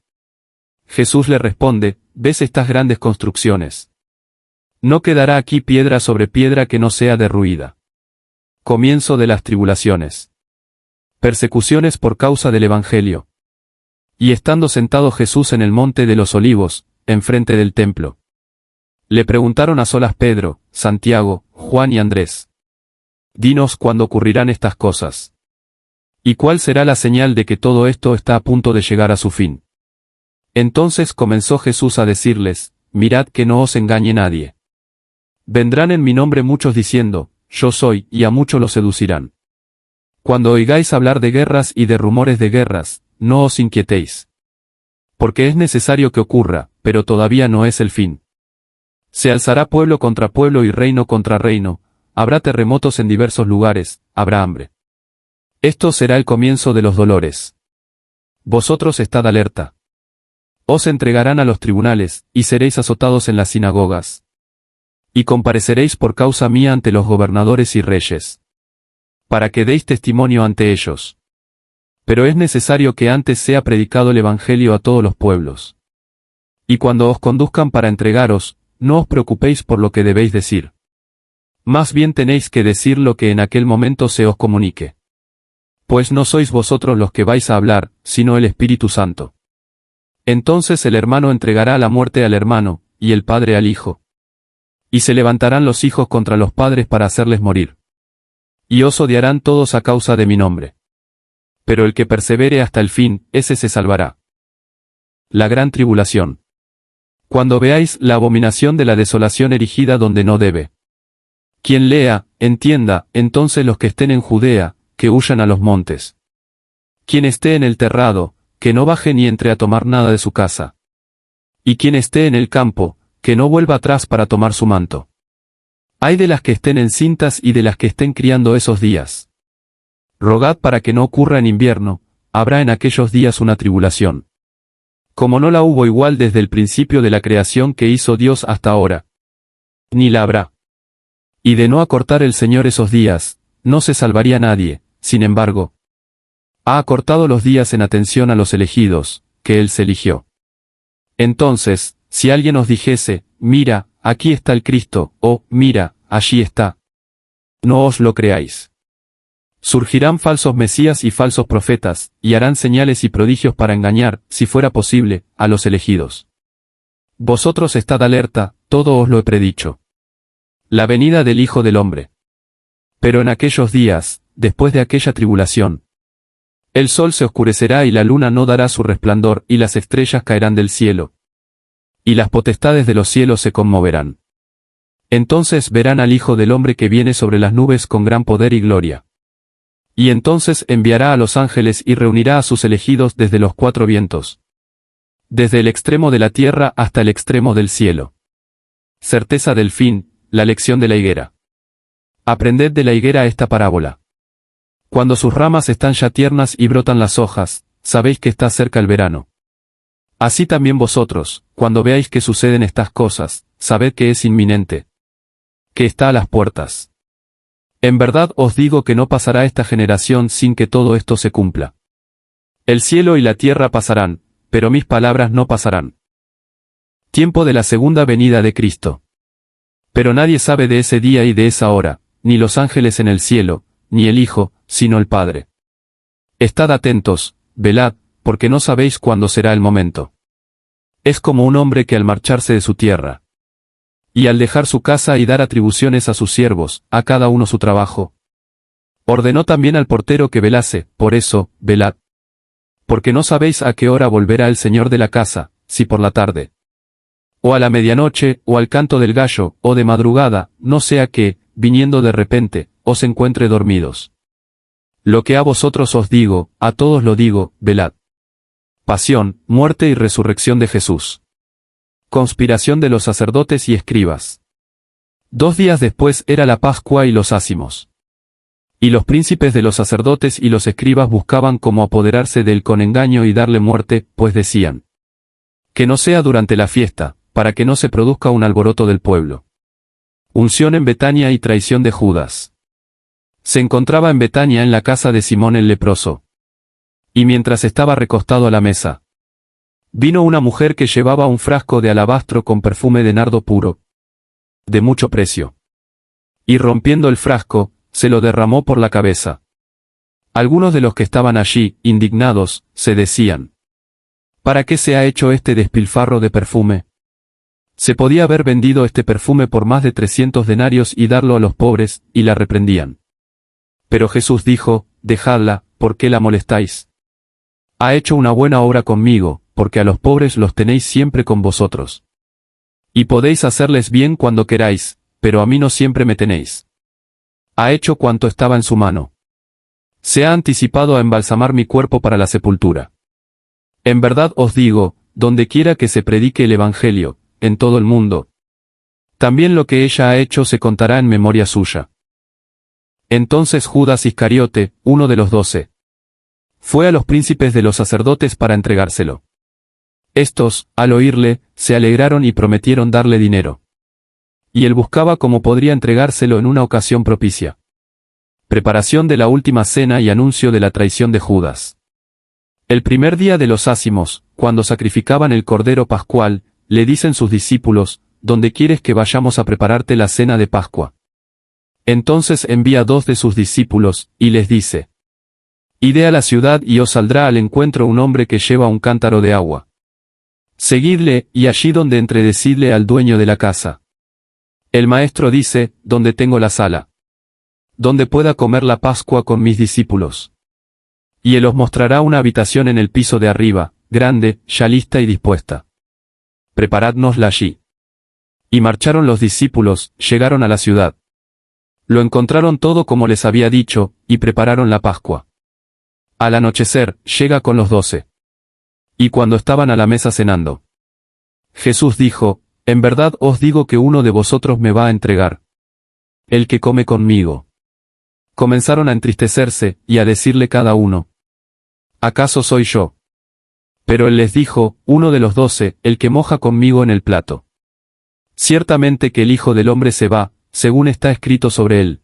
Jesús le responde, ¿ves estas grandes construcciones? No quedará aquí piedra sobre piedra que no sea derruida. Comienzo de las tribulaciones. Persecuciones por causa del Evangelio. Y estando sentado Jesús en el monte de los Olivos, enfrente del templo. Le preguntaron a solas Pedro, Santiago, Juan y Andrés. Dinos cuándo ocurrirán estas cosas. ¿Y cuál será la señal de que todo esto está a punto de llegar a su fin? Entonces comenzó Jesús a decirles, mirad que no os engañe nadie. Vendrán en mi nombre muchos diciendo, yo soy, y a muchos los seducirán. Cuando oigáis hablar de guerras y de rumores de guerras, no os inquietéis. Porque es necesario que ocurra, pero todavía no es el fin. Se alzará pueblo contra pueblo y reino contra reino, habrá terremotos en diversos lugares, habrá hambre. Esto será el comienzo de los dolores. Vosotros estad alerta. Os entregarán a los tribunales, y seréis azotados en las sinagogas. Y compareceréis por causa mía ante los gobernadores y reyes. Para que deis testimonio ante ellos. Pero es necesario que antes sea predicado el Evangelio a todos los pueblos. Y cuando os conduzcan para entregaros, no os preocupéis por lo que debéis decir. Más bien tenéis que decir lo que en aquel momento se os comunique. Pues no sois vosotros los que vais a hablar, sino el Espíritu Santo. Entonces el hermano entregará a la muerte al hermano, y el padre al hijo. Y se levantarán los hijos contra los padres para hacerles morir. Y os odiarán todos a causa de mi nombre. Pero el que persevere hasta el fin, ese se salvará. La gran tribulación. Cuando veáis la abominación de la desolación erigida donde no debe. Quien lea, entienda, entonces los que estén en Judea, que huyan a los montes. Quien esté en el terrado, que no baje ni entre a tomar nada de su casa. Y quien esté en el campo, que no vuelva atrás para tomar su manto. Ay de las que estén encintas y de las que estén criando esos días. Rogad para que no ocurra en invierno, habrá en aquellos días una tribulación. Como no la hubo igual desde el principio de la creación que hizo Dios hasta ahora. Ni la habrá. Y de no acortar el Señor esos días, no se salvaría nadie, sin embargo. Ha acortado los días en atención a los elegidos, que Él se eligió. Entonces, si alguien os dijese, mira, aquí está el Cristo, o, mira, allí está. No os lo creáis. Surgirán falsos mesías y falsos profetas, y harán señales y prodigios para engañar, si fuera posible, a los elegidos. Vosotros estad alerta, todo os lo he predicho. La venida del Hijo del Hombre. Pero en aquellos días, después de aquella tribulación, el sol se oscurecerá y la luna no dará su resplandor y las estrellas caerán del cielo. Y las potestades de los cielos se conmoverán. Entonces verán al Hijo del Hombre que viene sobre las nubes con gran poder y gloria. Y entonces enviará a los ángeles y reunirá a sus elegidos desde los cuatro vientos. Desde el extremo de la tierra hasta el extremo del cielo. Certeza del fin. La lección de la higuera. Aprended de la higuera esta parábola. Cuando sus ramas están ya tiernas y brotan las hojas, sabéis que está cerca el verano. Así también vosotros, cuando veáis que suceden estas cosas, sabed que es inminente. Que está a las puertas. En verdad os digo que no pasará esta generación sin que todo esto se cumpla. El cielo y la tierra pasarán, pero mis palabras no pasarán. Tiempo de la segunda venida de Cristo. Pero nadie sabe de ese día y de esa hora, ni los ángeles en el cielo, ni el Hijo, sino el Padre. Estad atentos, velad, porque no sabéis cuándo será el momento. Es como un hombre que al marcharse de su tierra, y al dejar su casa y dar atribuciones a sus siervos, a cada uno su trabajo, ordenó también al portero que velase, por eso, velad. Porque no sabéis a qué hora volverá el Señor de la casa, si por la tarde, o a la medianoche, o al canto del gallo, o de madrugada, no sea que, viniendo de repente, os encuentre dormidos. Lo que a vosotros os digo, a todos lo digo, velad. Pasión, muerte y resurrección de Jesús. Conspiración de los sacerdotes y escribas. 2 días después era la Pascua y los ácimos. Y los príncipes de los sacerdotes y los escribas buscaban cómo apoderarse de él con engaño y darle muerte, pues decían: Que no sea durante la fiesta, para que no se produzca un alboroto del pueblo. Unción en Betania y traición de Judas. Se encontraba en Betania en la casa de Simón el leproso. Y mientras estaba recostado a la mesa, vino una mujer que llevaba un frasco de alabastro con perfume de nardo puro, de mucho precio. Y rompiendo el frasco, se lo derramó por la cabeza. Algunos de los que estaban allí, indignados, se decían: ¿para qué se ha hecho este despilfarro de perfume? Se podía haber vendido este perfume por más de 300 denarios y darlo a los pobres, y la reprendían. Pero Jesús dijo: dejadla, ¿por qué la molestáis? Ha hecho una buena obra conmigo, porque a los pobres los tenéis siempre con vosotros. Y podéis hacerles bien cuando queráis, pero a mí no siempre me tenéis. Ha hecho cuanto estaba en su mano. Se ha anticipado a embalsamar mi cuerpo para la sepultura. En verdad os digo, donde quiera que se predique el Evangelio, en todo el mundo, también lo que ella ha hecho se contará en memoria suya. Entonces Judas Iscariote, uno de los 12, fue a los príncipes de los sacerdotes para entregárselo. Estos, al oírle, se alegraron y prometieron darle dinero. Y él buscaba cómo podría entregárselo en una ocasión propicia. Preparación de la última cena y anuncio de la traición de Judas. El primer día de los ácimos, cuando sacrificaban el cordero pascual, le dicen sus discípulos: ¿dónde quieres que vayamos a prepararte la cena de Pascua? Entonces envía 2 de sus discípulos, y les dice: id a la ciudad y os saldrá al encuentro un hombre que lleva un cántaro de agua. Seguidle, y allí donde entre decidle al dueño de la casa: el maestro dice, donde tengo la sala, donde pueda comer la Pascua con mis discípulos. Y él os mostrará una habitación en el piso de arriba, grande, ya lista y dispuesta. Preparádnosla allí. Y marcharon los discípulos, llegaron a la ciudad. Lo encontraron todo como les había dicho, y prepararon la Pascua. Al anochecer, llega con los 12. Y cuando estaban a la mesa cenando, Jesús dijo: en verdad os digo que uno de vosotros me va a entregar. El que come conmigo. Comenzaron a entristecerse, y a decirle cada uno: ¿acaso soy yo? Pero él les dijo: uno de los 12, el que moja conmigo en el plato. Ciertamente que el Hijo del Hombre se va, según está escrito sobre él.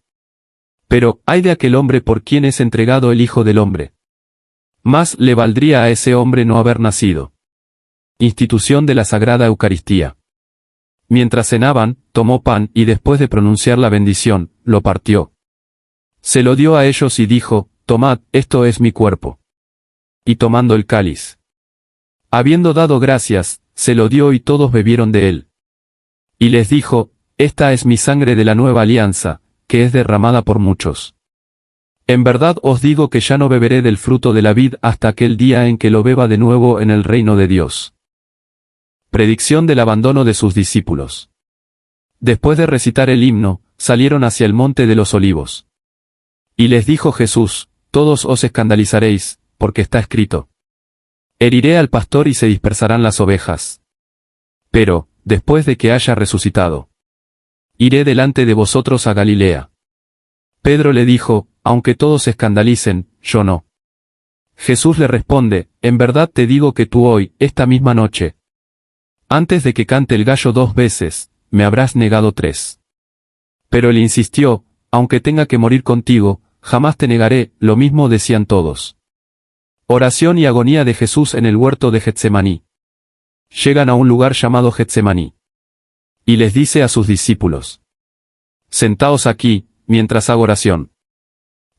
Pero, ay de aquel hombre por quien es entregado el Hijo del Hombre. Más le valdría a ese hombre no haber nacido. Institución de la Sagrada Eucaristía. Mientras cenaban, tomó pan y después de pronunciar la bendición, lo partió. Se lo dio a ellos y dijo: tomad, esto es mi cuerpo. Y tomando el cáliz, habiendo dado gracias, se lo dio y todos bebieron de él. Y les dijo: esta es mi sangre de la nueva alianza, que es derramada por muchos. En verdad os digo que ya no beberé del fruto de la vid hasta aquel día en que lo beba de nuevo en el reino de Dios. Predicción del abandono de sus discípulos. Después de recitar el himno, salieron hacia el monte de los olivos. Y les dijo Jesús: todos os escandalizaréis, porque está escrito: heriré al pastor y se dispersarán las ovejas. Pero, después de que haya resucitado, iré delante de vosotros a Galilea. Pedro le dijo: aunque todos se escandalicen, yo no. Jesús le responde: en verdad te digo que tú hoy, esta misma noche, antes de que cante el gallo 2 veces, me habrás negado 3. Pero él insistió: aunque tenga que morir contigo, jamás te negaré. Lo mismo decían todos. Oración y agonía de Jesús en el huerto de Getsemaní. Llegan a un lugar llamado Getsemaní. Y les dice a sus discípulos: sentaos aquí, mientras hago oración.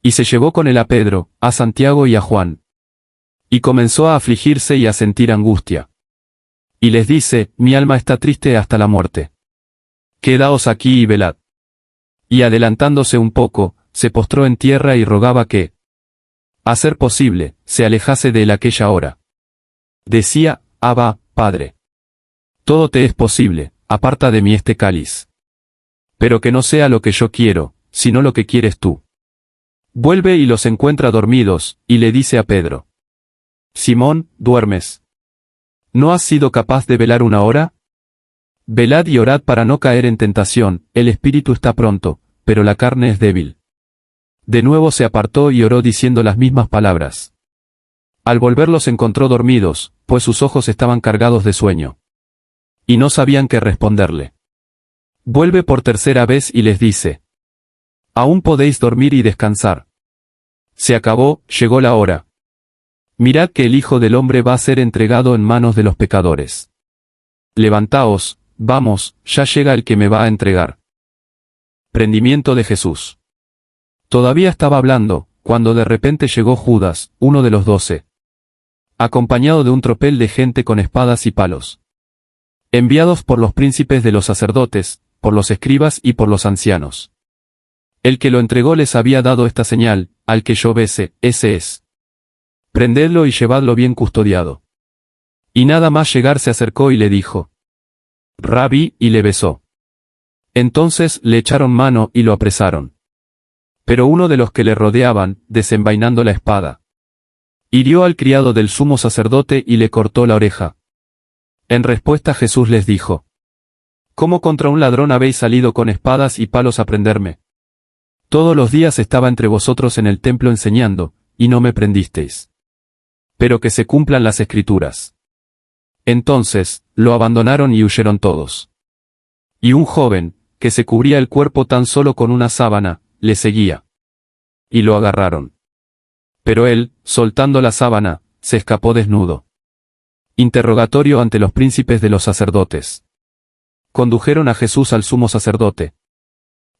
Y se llevó con él a Pedro, a Santiago y a Juan. Y comenzó a afligirse y a sentir angustia. Y les dice: mi alma está triste hasta la muerte. Quedaos aquí y velad. Y adelantándose un poco, se postró en tierra y rogaba que, a ser posible, se alejase de él aquella hora. Decía: Abba, Padre, todo te es posible, aparta de mí este cáliz. Pero que no sea lo que yo quiero, sino lo que quieres tú. Vuelve y los encuentra dormidos, y le dice a Pedro: Simón, ¿duermes? ¿No has sido capaz de velar una hora? Velad y orad para no caer en tentación. El espíritu está pronto, pero la carne es débil. De nuevo se apartó y oró diciendo las mismas palabras. Al volver los encontró dormidos, pues sus ojos estaban cargados de sueño. Y no sabían qué responderle. Vuelve por tercera vez y les dice: «Aún podéis dormir y descansar. Se acabó, llegó la hora. Mirad que el Hijo del Hombre va a ser entregado en manos de los pecadores. Levantaos, vamos, ya llega el que me va a entregar». Prendimiento de Jesús. Todavía estaba hablando, cuando de repente llegó Judas, uno de los 12. Acompañado de un tropel de gente con espadas y palos. Enviados por los príncipes de los sacerdotes, por los escribas y por los ancianos. El que lo entregó les había dado esta señal: al que yo bese, ese es. Prendedlo y llevadlo bien custodiado. Y nada más llegar se acercó y le dijo: «Rabí», y le besó. Entonces le echaron mano y lo apresaron. Pero uno de los que le rodeaban, desenvainando la espada, hirió al criado del sumo sacerdote y le cortó la oreja. En respuesta Jesús les dijo: «¿Cómo contra un ladrón habéis salido con espadas y palos a prenderme? Todos los días estaba entre vosotros en el templo enseñando, y no me prendisteis. Pero que se cumplan las Escrituras». Entonces, lo abandonaron y huyeron todos. Y un joven, que se cubría el cuerpo tan solo con una sábana, le seguía. Y lo agarraron. Pero él, soltando la sábana, se escapó desnudo. Interrogatorio ante los príncipes de los sacerdotes. Condujeron a Jesús al sumo sacerdote.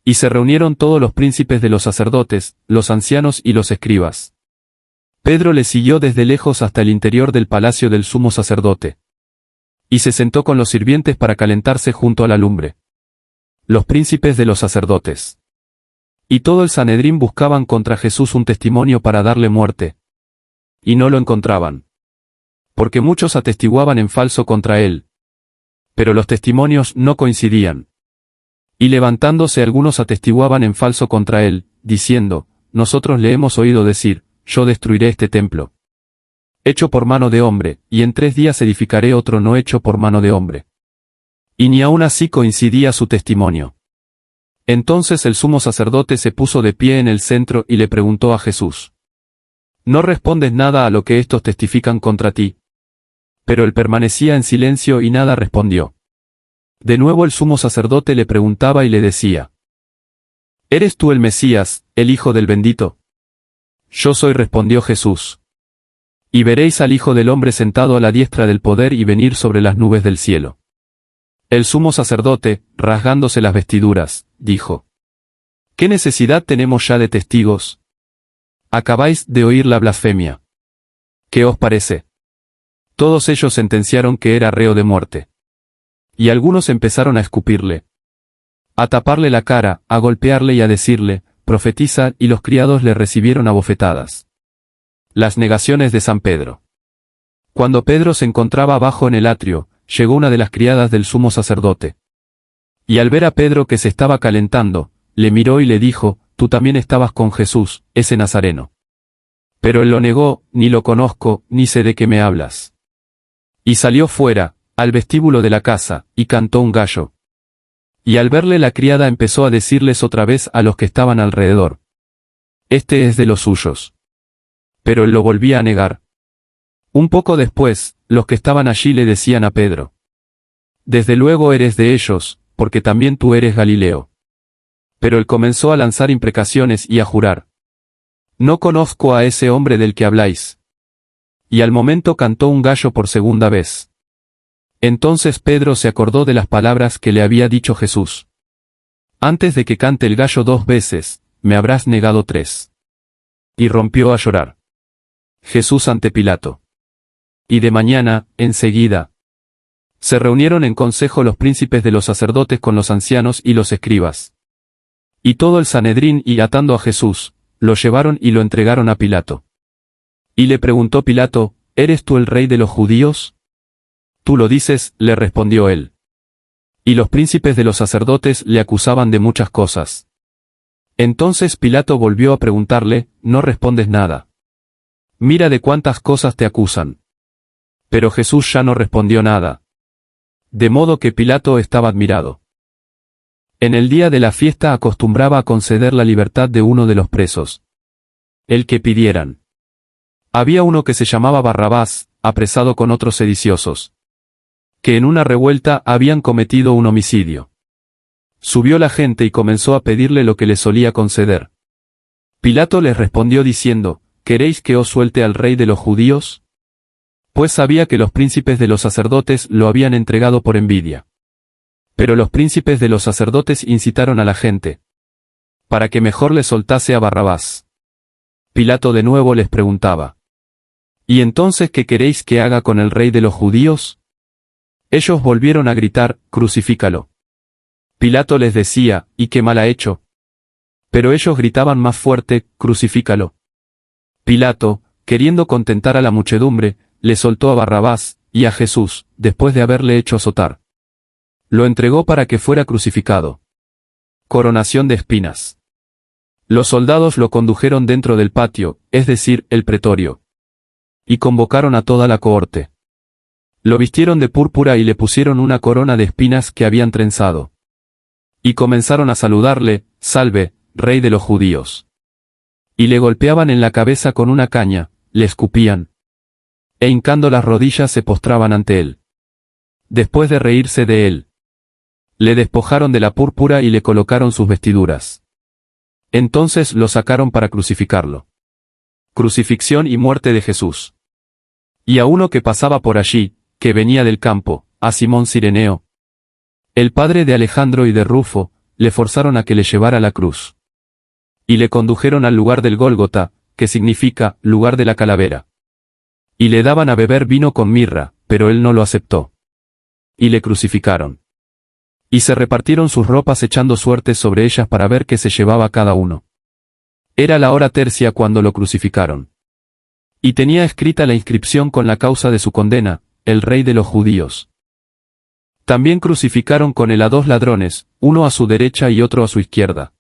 Y se reunieron todos los príncipes de los sacerdotes, los ancianos y los escribas. Pedro le siguió desde lejos hasta el interior del palacio del sumo sacerdote. Y se sentó con los sirvientes para calentarse junto a la lumbre. Los príncipes de los sacerdotes y todo el Sanedrín buscaban contra Jesús un testimonio para darle muerte. Y no lo encontraban. Porque muchos atestiguaban en falso contra él. Pero los testimonios no coincidían. Y levantándose algunos atestiguaban en falso contra él, diciendo: «Nosotros le hemos oído decir: yo destruiré este templo hecho por mano de hombre, y en 3 días edificaré otro no hecho por mano de hombre». Y ni aun así coincidía su testimonio. Entonces el sumo sacerdote se puso de pie en el centro y le preguntó a Jesús: «¿No respondes nada a lo que estos testifican contra ti?». Pero él permanecía en silencio y nada respondió. De nuevo el sumo sacerdote le preguntaba y le decía: «¿Eres tú el Mesías, el Hijo del Bendito?». «Yo soy», respondió Jesús. «Y veréis al Hijo del Hombre sentado a la diestra del poder y venir sobre las nubes del cielo». El sumo sacerdote, rasgándose las vestiduras, dijo: «¿Qué necesidad tenemos ya de testigos? Acabáis de oír la blasfemia. ¿Qué os parece?». Todos ellos sentenciaron que era reo de muerte. Y algunos empezaron a escupirle, a taparle la cara, a golpearle y a decirle: «Profetiza», y los criados le recibieron a bofetadas. Las negaciones de San Pedro. Cuando Pedro se encontraba abajo en el atrio, llegó una de las criadas del sumo sacerdote. Y al ver a Pedro que se estaba calentando, le miró y le dijo: «Tú también estabas con Jesús, ese nazareno». Pero él lo negó: «Ni lo conozco, ni sé de qué me hablas». Y salió fuera, al vestíbulo de la casa, y cantó un gallo. Y al verle la criada empezó a decirles otra vez a los que estaban alrededor: «Este es de los suyos». Pero él lo volvía a negar. Un poco después, los que estaban allí le decían a Pedro: «Desde luego eres de ellos, porque también tú eres Galileo». Pero él comenzó a lanzar imprecaciones y a jurar: «No conozco a ese hombre del que habláis». Y al momento cantó un gallo por segunda vez. Entonces Pedro se acordó de las palabras que le había dicho Jesús: «Antes de que cante el gallo 2 veces, me habrás negado 3». Y rompió a llorar. Jesús ante Pilato. Y de mañana, enseguida, se reunieron en consejo los príncipes de los sacerdotes con los ancianos y los escribas. Y todo el Sanedrín, y atando a Jesús, lo llevaron y lo entregaron a Pilato. Y le preguntó Pilato: «¿Eres tú el rey de los judíos?». «Tú lo dices», le respondió él. Y los príncipes de los sacerdotes le acusaban de muchas cosas. Entonces Pilato volvió a preguntarle: «¿No respondes nada? Mira de cuántas cosas te acusan». Pero Jesús ya no respondió nada. De modo que Pilato estaba admirado. En el día de la fiesta acostumbraba a conceder la libertad de uno de los presos, el que pidieran. Había uno que se llamaba Barrabás, apresado con otros sediciosos, que en una revuelta habían cometido un homicidio. Subió la gente y comenzó a pedirle lo que le solía conceder. Pilato les respondió diciendo, ¿queréis que os suelte al rey de los judíos? Pues sabía que los príncipes de los sacerdotes lo habían entregado por envidia. Pero los príncipes de los sacerdotes incitaron a la gente, para que mejor le soltase a Barrabás. Pilato de nuevo les preguntaba, ¿y entonces qué queréis que haga con el rey de los judíos? Ellos volvieron a gritar, crucifícalo. Pilato les decía, ¿y qué mal ha hecho? Pero ellos gritaban más fuerte, crucifícalo. Pilato, queriendo contentar a la muchedumbre, le soltó a Barrabás, y a Jesús, después de haberle hecho azotar. Lo entregó para que fuera crucificado. Coronación de espinas. Los soldados lo condujeron dentro del patio, es decir, el pretorio. Y convocaron a toda la cohorte. Lo vistieron de púrpura y le pusieron una corona de espinas que habían trenzado. Y comenzaron a saludarle, salve, rey de los judíos. Y le golpeaban en la cabeza con una caña, le escupían. E hincando las rodillas se postraban ante él. Después de reírse de él, le despojaron de la púrpura y le colocaron sus vestiduras. Entonces lo sacaron para crucificarlo. Crucifixión y muerte de Jesús. Y a uno que pasaba por allí, que venía del campo, a Simón Cireneo, el padre de Alejandro y de Rufo, le forzaron a que le llevara la cruz. Y le condujeron al lugar del Gólgota, que significa, lugar de la calavera. Y le daban a beber vino con mirra, pero él no lo aceptó. Y le crucificaron. Y se repartieron sus ropas echando suertes sobre ellas para ver qué se llevaba cada uno. Era la hora tercia cuando lo crucificaron. Y tenía escrita la inscripción con la causa de su condena, el rey de los judíos. También crucificaron con él a 2 ladrones, uno a su derecha y otro a su izquierda.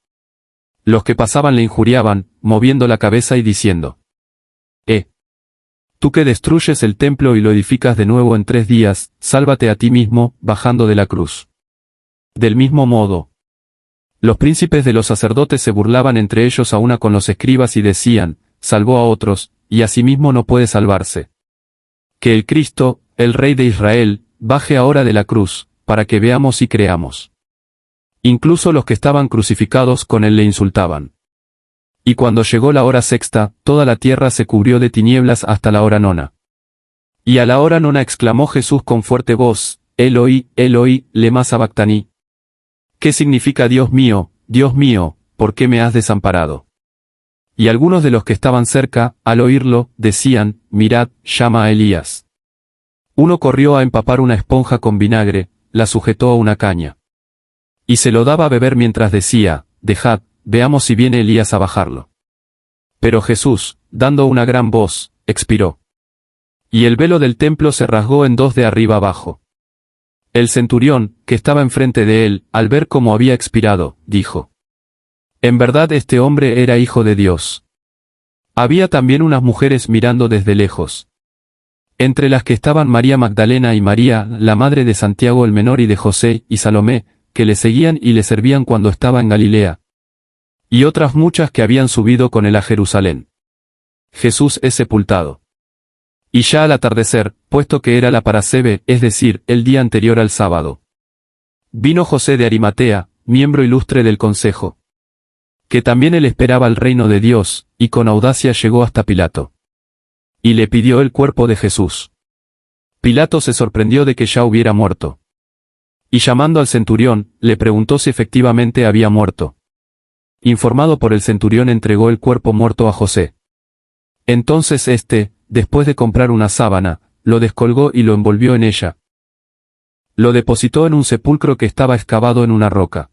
Los que pasaban le injuriaban, moviendo la cabeza y diciendo, tú que destruyes el templo y lo edificas de nuevo en 3 días, sálvate a ti mismo, bajando de la cruz. Del mismo modo, los príncipes de los sacerdotes se burlaban entre ellos a una con los escribas y decían, salvó a otros, y a sí mismo no puede salvarse. Que el Cristo, el Rey de Israel, baje ahora de la cruz, para que veamos y creamos. Incluso los que estaban crucificados con él le insultaban. Y cuando llegó la hora sexta, toda la tierra se cubrió de tinieblas hasta la hora nona. Y a la hora nona exclamó Jesús con fuerte voz, Eloi, Eloi, lema sabactani. ¿Qué significa Dios mío, por qué me has desamparado? Y algunos de los que estaban cerca, al oírlo, decían, mirad, llama a Elías. Uno corrió a empapar una esponja con vinagre, la sujetó a una caña. Y se lo daba a beber mientras decía, dejad, veamos si viene Elías a bajarlo. Pero Jesús, dando una gran voz, expiró. Y el velo del templo se rasgó en 2 de arriba abajo. El centurión, que estaba enfrente de él, al ver cómo había expirado, dijo, en verdad este hombre era hijo de Dios. Había también unas mujeres mirando desde lejos, entre las que estaban María Magdalena y María, la madre de Santiago el menor y de José, y Salomé, que le seguían y le servían cuando estaba en Galilea. Y otras muchas que habían subido con él a Jerusalén. Jesús es sepultado. Y ya al atardecer, puesto que era la parasebe, es decir, el día anterior al sábado, vino José de Arimatea, miembro ilustre del consejo, que también él esperaba el reino de Dios, y con audacia llegó hasta Pilato. Y le pidió el cuerpo de Jesús. Pilato se sorprendió de que ya hubiera muerto. Y llamando al centurión, le preguntó si efectivamente había muerto. Informado por el centurión entregó el cuerpo muerto a José. Entonces éste, después de comprar una sábana, lo descolgó y lo envolvió en ella. Lo depositó en un sepulcro que estaba excavado en una roca.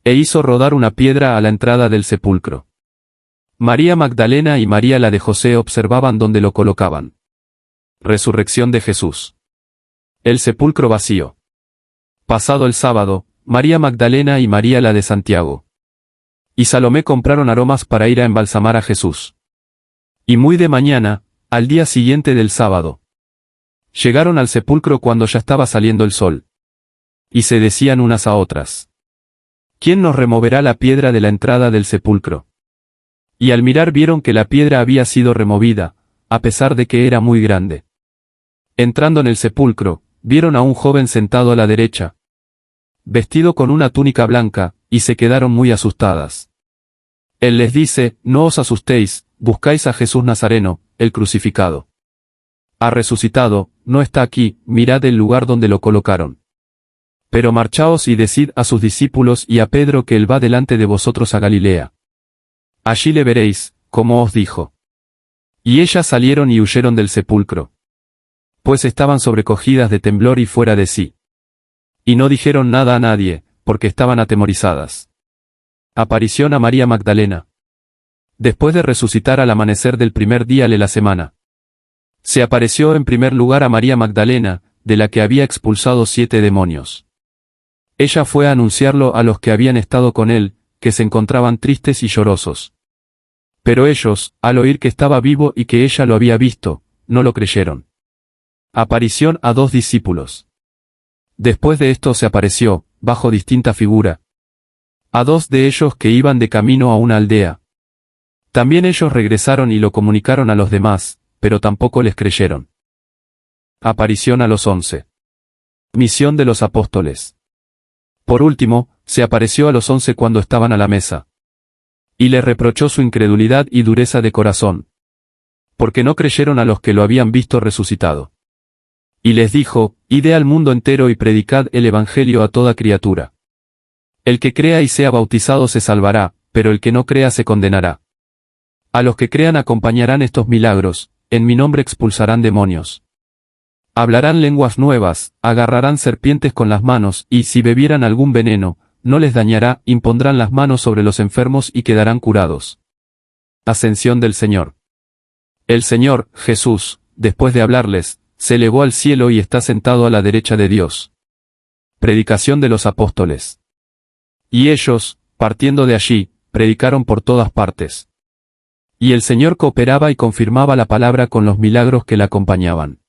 E hizo rodar una piedra a la entrada del sepulcro. María Magdalena y María la de José observaban dónde lo colocaban. Resurrección de Jesús. El sepulcro vacío. Pasado el sábado, María Magdalena y María la de Santiago y Salomé compraron aromas para ir a embalsamar a Jesús. Y muy de mañana, al día siguiente del sábado, llegaron al sepulcro cuando ya estaba saliendo el sol. Y se decían unas a otras, ¿quién nos removerá la piedra de la entrada del sepulcro? Y al mirar vieron que la piedra había sido removida, a pesar de que era muy grande. Entrando en el sepulcro, vieron a un joven sentado a la derecha, vestido con una túnica blanca, y se quedaron muy asustadas. Él les dice: no os asustéis, buscáis a Jesús Nazareno, el crucificado. Ha resucitado, no está aquí, mirad el lugar donde lo colocaron. Pero marchaos y decid a sus discípulos y a Pedro que él va delante de vosotros a Galilea. Allí le veréis, como os dijo. Y ellas salieron y huyeron del sepulcro, pues estaban sobrecogidas de temblor y fuera de sí. Y no dijeron nada a nadie, porque estaban atemorizadas. Aparición a María Magdalena. Después de resucitar al amanecer del primer día de la semana, se apareció en primer lugar a María Magdalena, de la que había expulsado 7 demonios. Ella fue a anunciarlo a los que habían estado con él, que se encontraban tristes y llorosos. Pero ellos, al oír que estaba vivo y que ella lo había visto, no lo creyeron. Aparición a 2 discípulos. Después de esto se apareció, bajo distinta figura, a 2 de ellos que iban de camino a una aldea. También ellos regresaron y lo comunicaron a los demás, pero tampoco les creyeron. Aparición a los 11. Misión de los apóstoles. Por último, se apareció a los 11 cuando estaban a la mesa. Y les reprochó su incredulidad y dureza de corazón, porque no creyeron a los que lo habían visto resucitado. Y les dijo: id al mundo entero y predicad el evangelio a toda criatura. El que crea y sea bautizado se salvará, pero el que no crea se condenará. A los que crean acompañarán estos milagros, en mi nombre expulsarán demonios. Hablarán lenguas nuevas, agarrarán serpientes con las manos, y si bebieran algún veneno, no les dañará, impondrán las manos sobre los enfermos y quedarán curados. Ascensión del Señor. El Señor, Jesús, después de hablarles, se elevó al cielo y está sentado a la derecha de Dios. Predicación de los apóstoles. Y ellos, partiendo de allí, predicaron por todas partes. Y el Señor cooperaba y confirmaba la palabra con los milagros que la acompañaban.